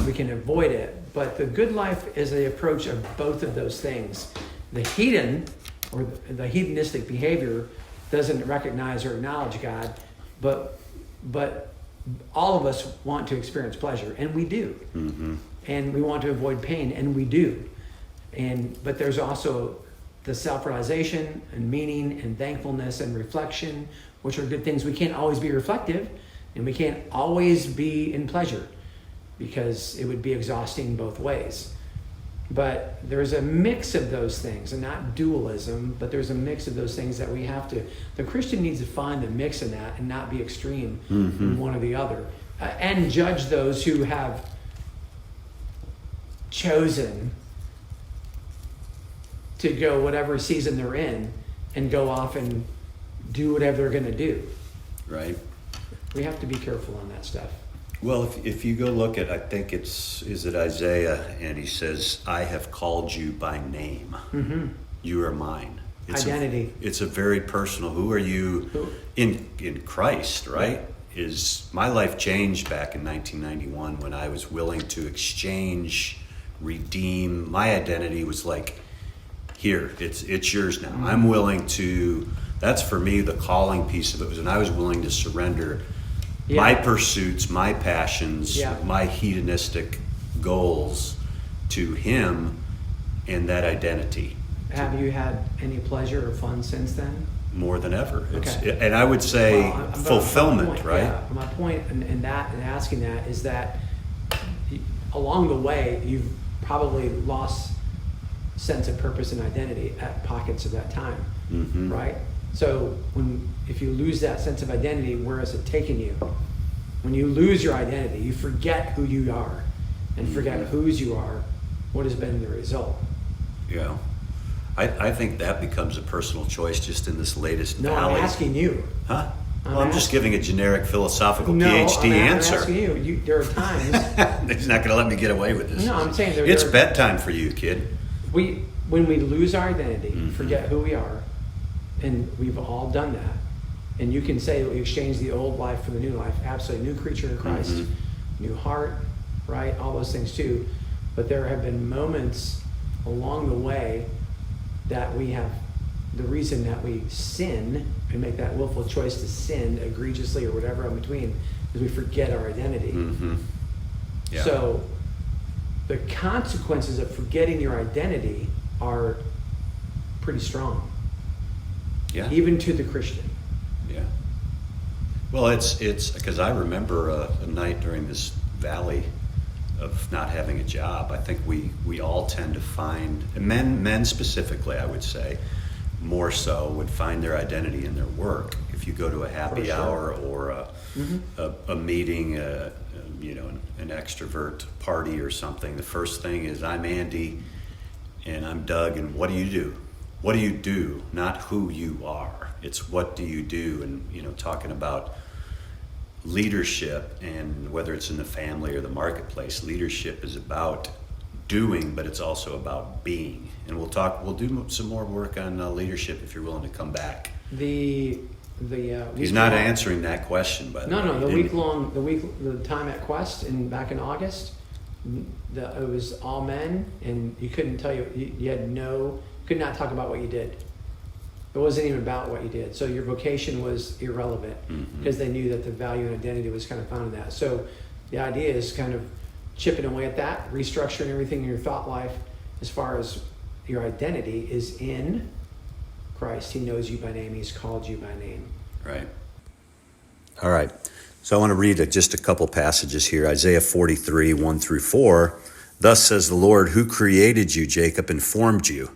we can avoid it, but the good life is the approach of both of those things. The hedon, or the hedonistic behavior, doesn't recognize or acknowledge God, but all of us want to experience pleasure, and we do. Mm-hmm. And we want to avoid pain, and we do. But there's also the self-realization and meaning and thankfulness and reflection, which are good things. We can't always be reflective, and we can't always be in pleasure, because it would be exhausting both ways. But there's a mix of those things, and not dualism, but there's a mix of those things that we have to. The Christian needs to find the mix in that and not be extreme in one or the other, and judge those who have chosen to go whatever season they're in and go off and do whatever they're going to do. Right. We have to be careful on that stuff. Well, if you go look at, I think is it Isaiah, and he says, "I have called you by name. Mm-hmm. You are mine." Identity. It's a very personal. Who are you in Christ? Right? Is my life changed back in 1991 when I was willing to exchange, redeem. My identity was like, here, it's yours now. Mm-hmm. I'm willing to. That's for me the calling piece of it was when I was willing to surrender. Yeah. My pursuits, my passions, Yeah. my hedonistic goals to him and that identity. Have you had any pleasure or fun since then? More than ever. Okay. And I would say Well, fulfillment, my point, right? Yeah, my point in asking that is that along the way, you've probably lost sense of purpose and identity at pockets of that time, Mm-hmm. right? So if you lose that sense of identity, where is it taking you? When you lose your identity, you forget who you are, and forget whose you are. What has been the result? Yeah. I think that becomes a personal choice just in this latest No, valley. I'm asking you. Huh? I'm Well, I'm just asking- giving a generic philosophical No, PhD I'm answer. asking you. There are times. He's not going to let me get away with this. No, I'm saying It's there- bedtime for you, kid. when we lose our identity, Mhm. forget who we are, and we've all done that. And you can say that we exchange the old life for the new life. Absolutely, new creature in Christ, Mhm. new heart, right? All those things too. But there have been moments along the way that we have, the reason that we sin and make that willful choice to sin egregiously or whatever in between is we forget our identity. Mm-hmm. Yeah. So the consequences of forgetting your identity are pretty strong, Yeah. even to the Christian. Yeah. Well, it's because I remember a night during this valley of not having a job. I think we all tend to find, men specifically, I would say, more so would find their identity in their work. If you go to a happy For sure. hour or Mhm. a meeting, an extrovert party or something, the first thing is, I'm Andy and I'm Doug, and what do you do? What do you do? Not who you are. It's what do you do? And, talking about leadership, and whether it's in the family or the marketplace, leadership is about doing, but it's also about being. And we'll do some more work on leadership if you're willing to come back. The He's not answering that question, by the way. No, He didn't- the time at Quest back in August, it was all men, and you couldn't tell could not talk about what you did. It wasn't even about what you did. So your vocation was irrelevant because they knew that the value and identity was kind of found in that. So the idea is kind of chipping away at that, restructuring everything in your thought life as far as your identity is in Christ. He knows you by name. He's called you by name. Right. All right. So I want to read just a couple passages here. Isaiah 43, 1 through 4. Thus says the Lord, who created you, Jacob, and formed you.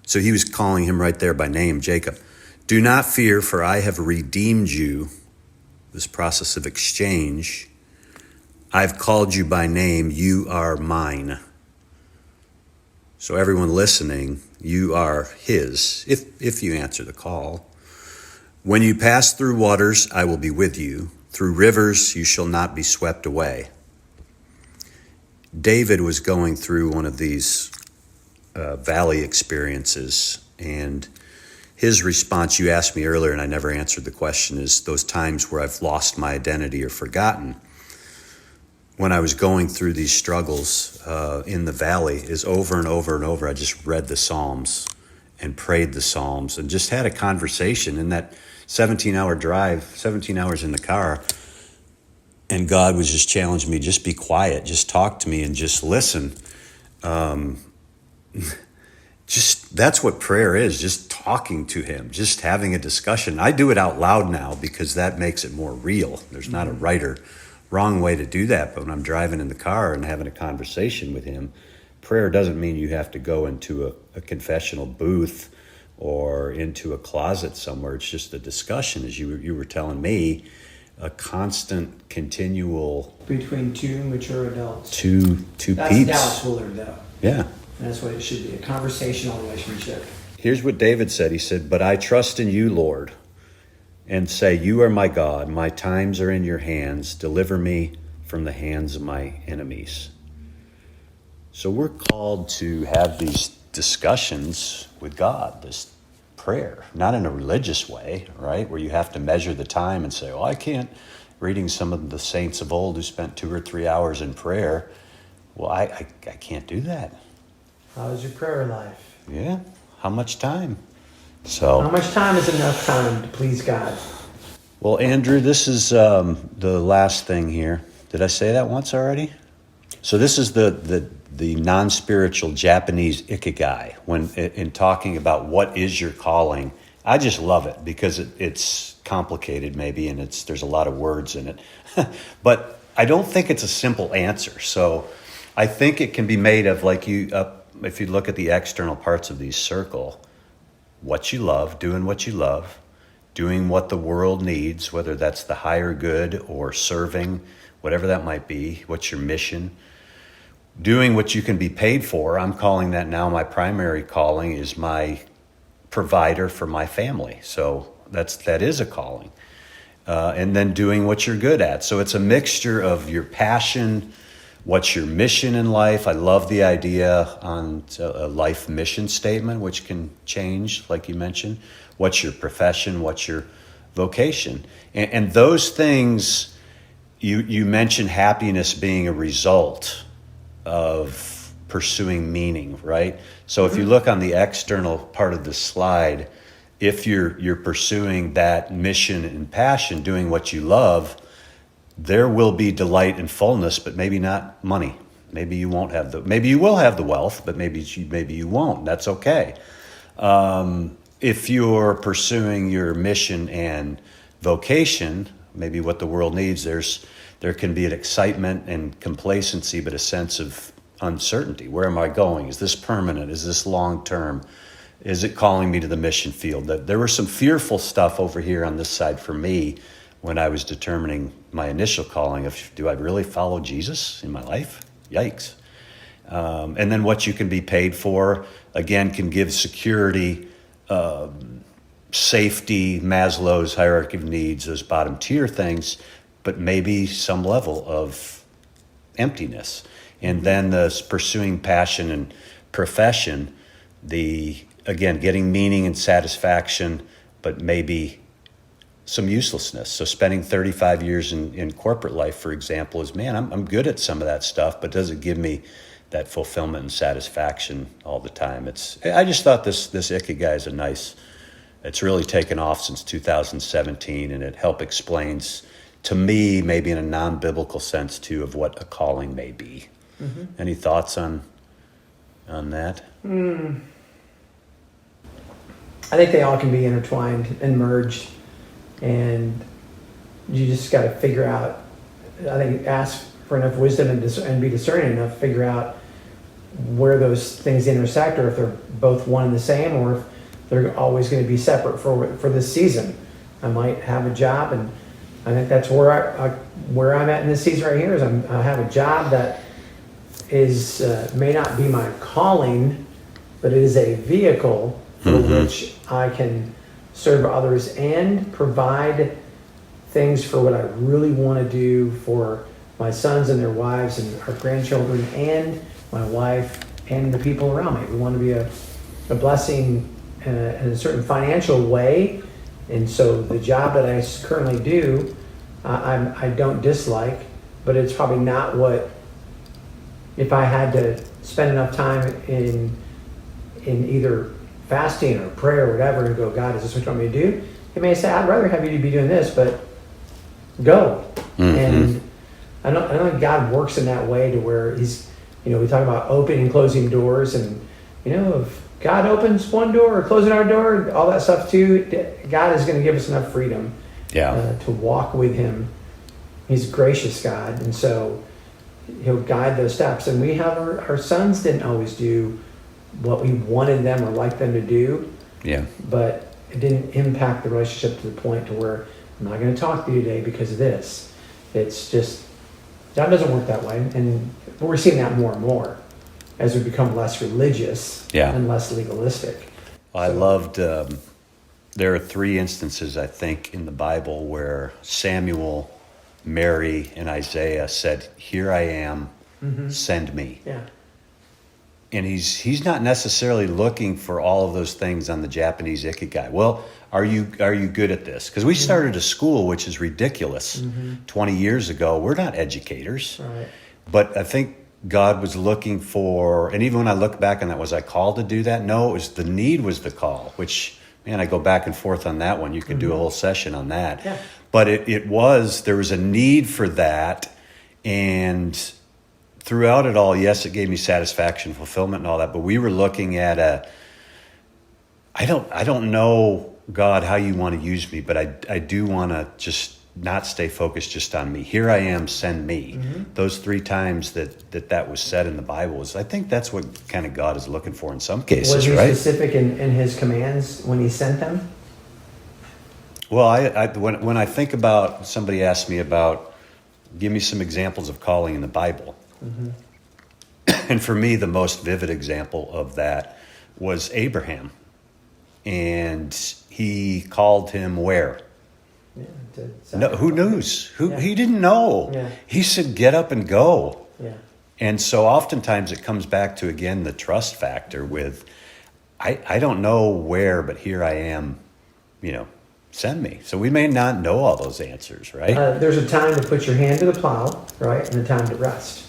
So he was calling him right there by name, Jacob. Do not fear, for I have redeemed you. This process of exchange. I've called you by name. You are mine. So everyone listening, you are his, if you answer the call. When you pass through waters, I will be with you. Through rivers, you shall not be swept away. David was going through one of these valley experiences, and his response, you asked me earlier and I never answered the question, is those times where I've lost my identity or forgotten. When I was going through these struggles in the valley, is over and over and over, I just read the Psalms and prayed the Psalms and just had a conversation in that 17-hour drive, 17 hours in the car. And God was just challenging me, just be quiet, just talk to me and just listen. Just that's what prayer is, just talking to him, just having a discussion. I do it out loud now because that makes it more real. There's not a right or wrong way to do that. But when I'm driving in the car and having a conversation with him, prayer doesn't mean you have to go into a confessional booth or into a closet somewhere. It's just a discussion, as you were telling me, a constant, continual Between two mature adults. two That's peeps. Dallas Willard, though. Yeah. And that's what it should be, a conversational relationship. Here's what David said. He said, but I trust in you, Lord, and say, you are my God. My times are in your hands. Deliver me from the hands of my enemies. So we're called to have these discussions with God, this prayer, not in a religious way, right? Where you have to measure the time and say, well, I can't. Reading some of the saints of old who spent 2 or 3 hours in prayer. Well, I can't do that. How's your prayer life? Yeah. How much time? So. How much time is enough time to please God? Well, Andrew, this is the last thing here. Did I say that once already? So this is the non-spiritual Japanese ikigai. When in talking about what is your calling, I just love it because it's complicated maybe, and there's a lot of words in it. But I don't think it's a simple answer. So I think it can be made of, like if you look at the external parts of these circle, what you love, doing what you love, doing what the world needs, whether that's the higher good or serving, whatever that might be, what's your mission, doing what you can be paid for. I'm calling that now my primary calling is my provider for my family. So that is a calling. And then doing what you're good at. So it's a mixture of your passion, what's your mission in life. I love the idea on a life mission statement, which can change, like you mentioned. What's your profession? What's your vocation? And those things, you mentioned happiness being a result of pursuing meaning, right? So if you look on the external part of the slide, if you're pursuing that mission and passion, doing what you love, there will be delight and fullness, but maybe not money. Maybe you won't have maybe you will have the wealth, but maybe you won't. That's okay. If you're pursuing your mission and vocation, maybe what the world needs, there can be an excitement and complacency, but a sense of uncertainty. Where am I going? Is this permanent? Is this long term? Is it calling me to the mission field? There was some fearful stuff over here on this side for me when I was determining my initial calling of, do I really follow Jesus in my life? Yikes. And then what you can be paid for, again, can give security, safety, Maslow's hierarchy of needs, those bottom tier things, but maybe some level of emptiness. And then the pursuing passion and profession, again, getting meaning and satisfaction, but maybe some uselessness. So spending 35 years in corporate life, for example, is, man, I'm good at some of that stuff, but does it give me that fulfillment and satisfaction all the time? I just thought this Ikigai is it's really taken off since 2017, and it explains to me, maybe in a non-biblical sense too, of what a calling may be. Mm-hmm. Any thoughts on that? I think they all can be intertwined and merged, and you just got to figure out, I think, ask for enough wisdom and be discerning enough to figure out where those things intersect, or if they're both one and the same, or if they're always going to be separate for this season. I might have a job, and I think that's where I'm at in this season right here. Is I have a job that is may not be my calling, but it is a vehicle for which I can serve others and provide things for what I really want to do for my sons and their wives and our grandchildren and my wife and the people around me. We want to be a blessing in a certain financial way. And so the job that I currently do, I don't dislike, but it's probably not what, if I had to spend enough time in either fasting or prayer or whatever and go, God, is this what you want me to do? He may say, I'd rather have you be doing this, but go. Mm-hmm. And I don't think God works in that way to where he's, we talk about opening and closing doors, and, if God opens one door or closes our door, all that stuff too, God is going to give us enough freedom to walk with him. He's a gracious God, and so he'll guide those steps. And we have our sons didn't always do what we wanted them or like them to do, but it didn't impact the relationship to the point to where I'm not going to talk to you today because of this. It's just, God doesn't work that way, and we're seeing that more and more as we become less religious and less legalistic. Well, I loved, there are 3 instances, I think, in the Bible where Samuel, Mary, and Isaiah said, here I am, send me. Yeah. And he's not necessarily looking for all of those things on the Japanese Ikigai. Well, are you good at this? Because we started a school, which is ridiculous. 20 years ago, we're not educators. Right. But I think God was looking for, and even when I look back on that, was I called to do that? No, it was the need was the call, which, man, I go back and forth on that one. You could do a whole session on that. Yeah. But there was a need for that, and throughout it all, yes, it gave me satisfaction, fulfillment, and all that. But we were looking at I don't know, God, how you want to use me, but I do want to just not stay focused just on me. Here I am, send me. Those 3 times that was said in the Bible I think that's what kind of God is looking for in some cases, Was he right? specific in his commands when he sent them? Well, when I think about, somebody asked me about, give me some examples of calling in the Bible. And for me, the most vivid example of that was Abraham. And he called him where? Yeah, No, who knows? Yeah. He didn't know. Yeah. He said, get up and go. Yeah. And so oftentimes it comes back to, again, the trust factor with, I don't know where, but here I am, send me. So we may not know all those answers, right? There's a time to put your hand to the plow, right, and a time to rest.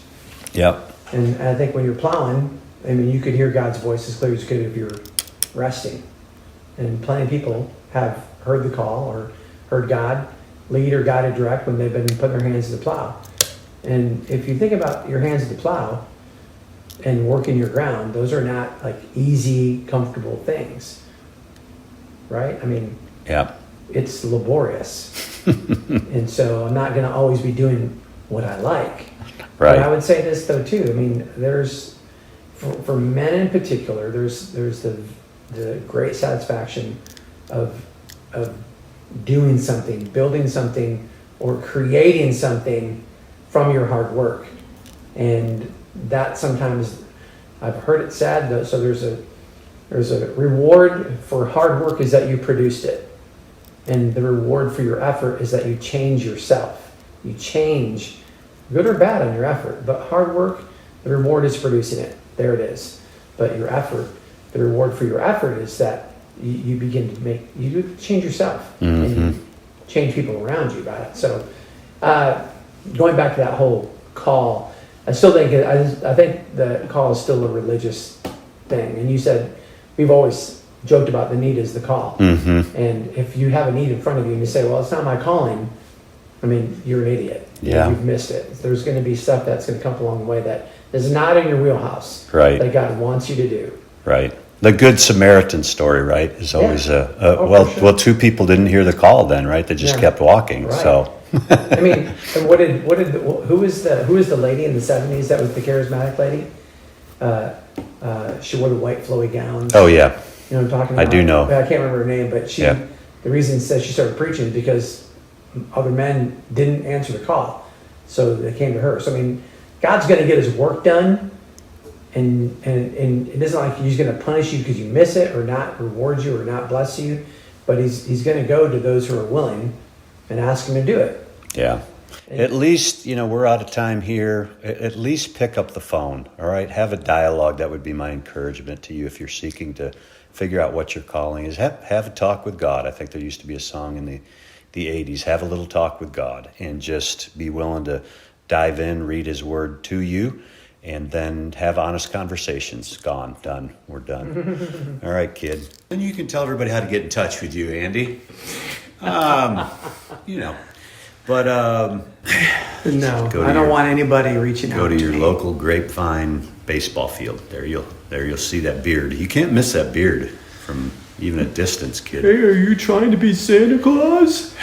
Yep. And I think when you're plowing, you could hear God's voice as clear as you could if you're resting. And plenty of people have heard the call or heard God lead or guided direct when they've been putting their hands to the plow. And if you think about your hands to the plow and working your ground, those are not like easy, comfortable things, right? Yep. It's laborious. And so I'm not going to always be doing what I like. Right. But I would say this though too. There's for men in particular, there's the great satisfaction of doing something, building something, or creating something from your hard work. And that sometimes I've heard it said though. So there's a reward for hard work is that you produced it. And the reward for your effort is that you change yourself. You change, good or bad, on your effort. But hard work, the reward is producing it. There it is. But your effort, the reward for your effort is that you begin to you change yourself. And you change people around you by it. So going back to that whole call, I still think, I think the call is still a religious thing. And you said, we've always joked about the need is the call. And if you have a need in front of you and you say, well, it's not my calling, you're an idiot. Yeah. You've missed it. There's going to be stuff that's going to come along the way that is not in your wheelhouse. Right. That God wants you to do. Right. The Good Samaritan story, right, is always sure. well, 2 people didn't hear the call then, right? They just kept walking. Right. So. And who was the lady in the 70s that was the charismatic lady? She wore the white flowy gowns. Oh yeah. You know what I'm talking about? I do know. I can't remember her name, but the reason it says she started preaching is because other men didn't answer the call. So they came to her. So God's going to get his work done, and it isn't like he's going to punish you because you miss it or not reward you or not bless you, but he's going to go to those who are willing and ask him to do it. Yeah. At least, we're out of time here. At least pick up the phone, all right? Have a dialogue. That would be my encouragement to you if you're seeking to figure out what your calling is. Have a talk with God. I think there used to be a song in the 80s, have a little talk with God, and just be willing to dive in, read his word to you, and then have honest conversations. Gone, done, we're done. All right, kid. Then you can tell everybody how to get in touch with you, Andy. But no, I don't want anybody reaching out. Go to your local Grapevine baseball field. There you'll see that beard. You can't miss that beard from even a distance, kid. Hey, are you trying to be Santa Claus?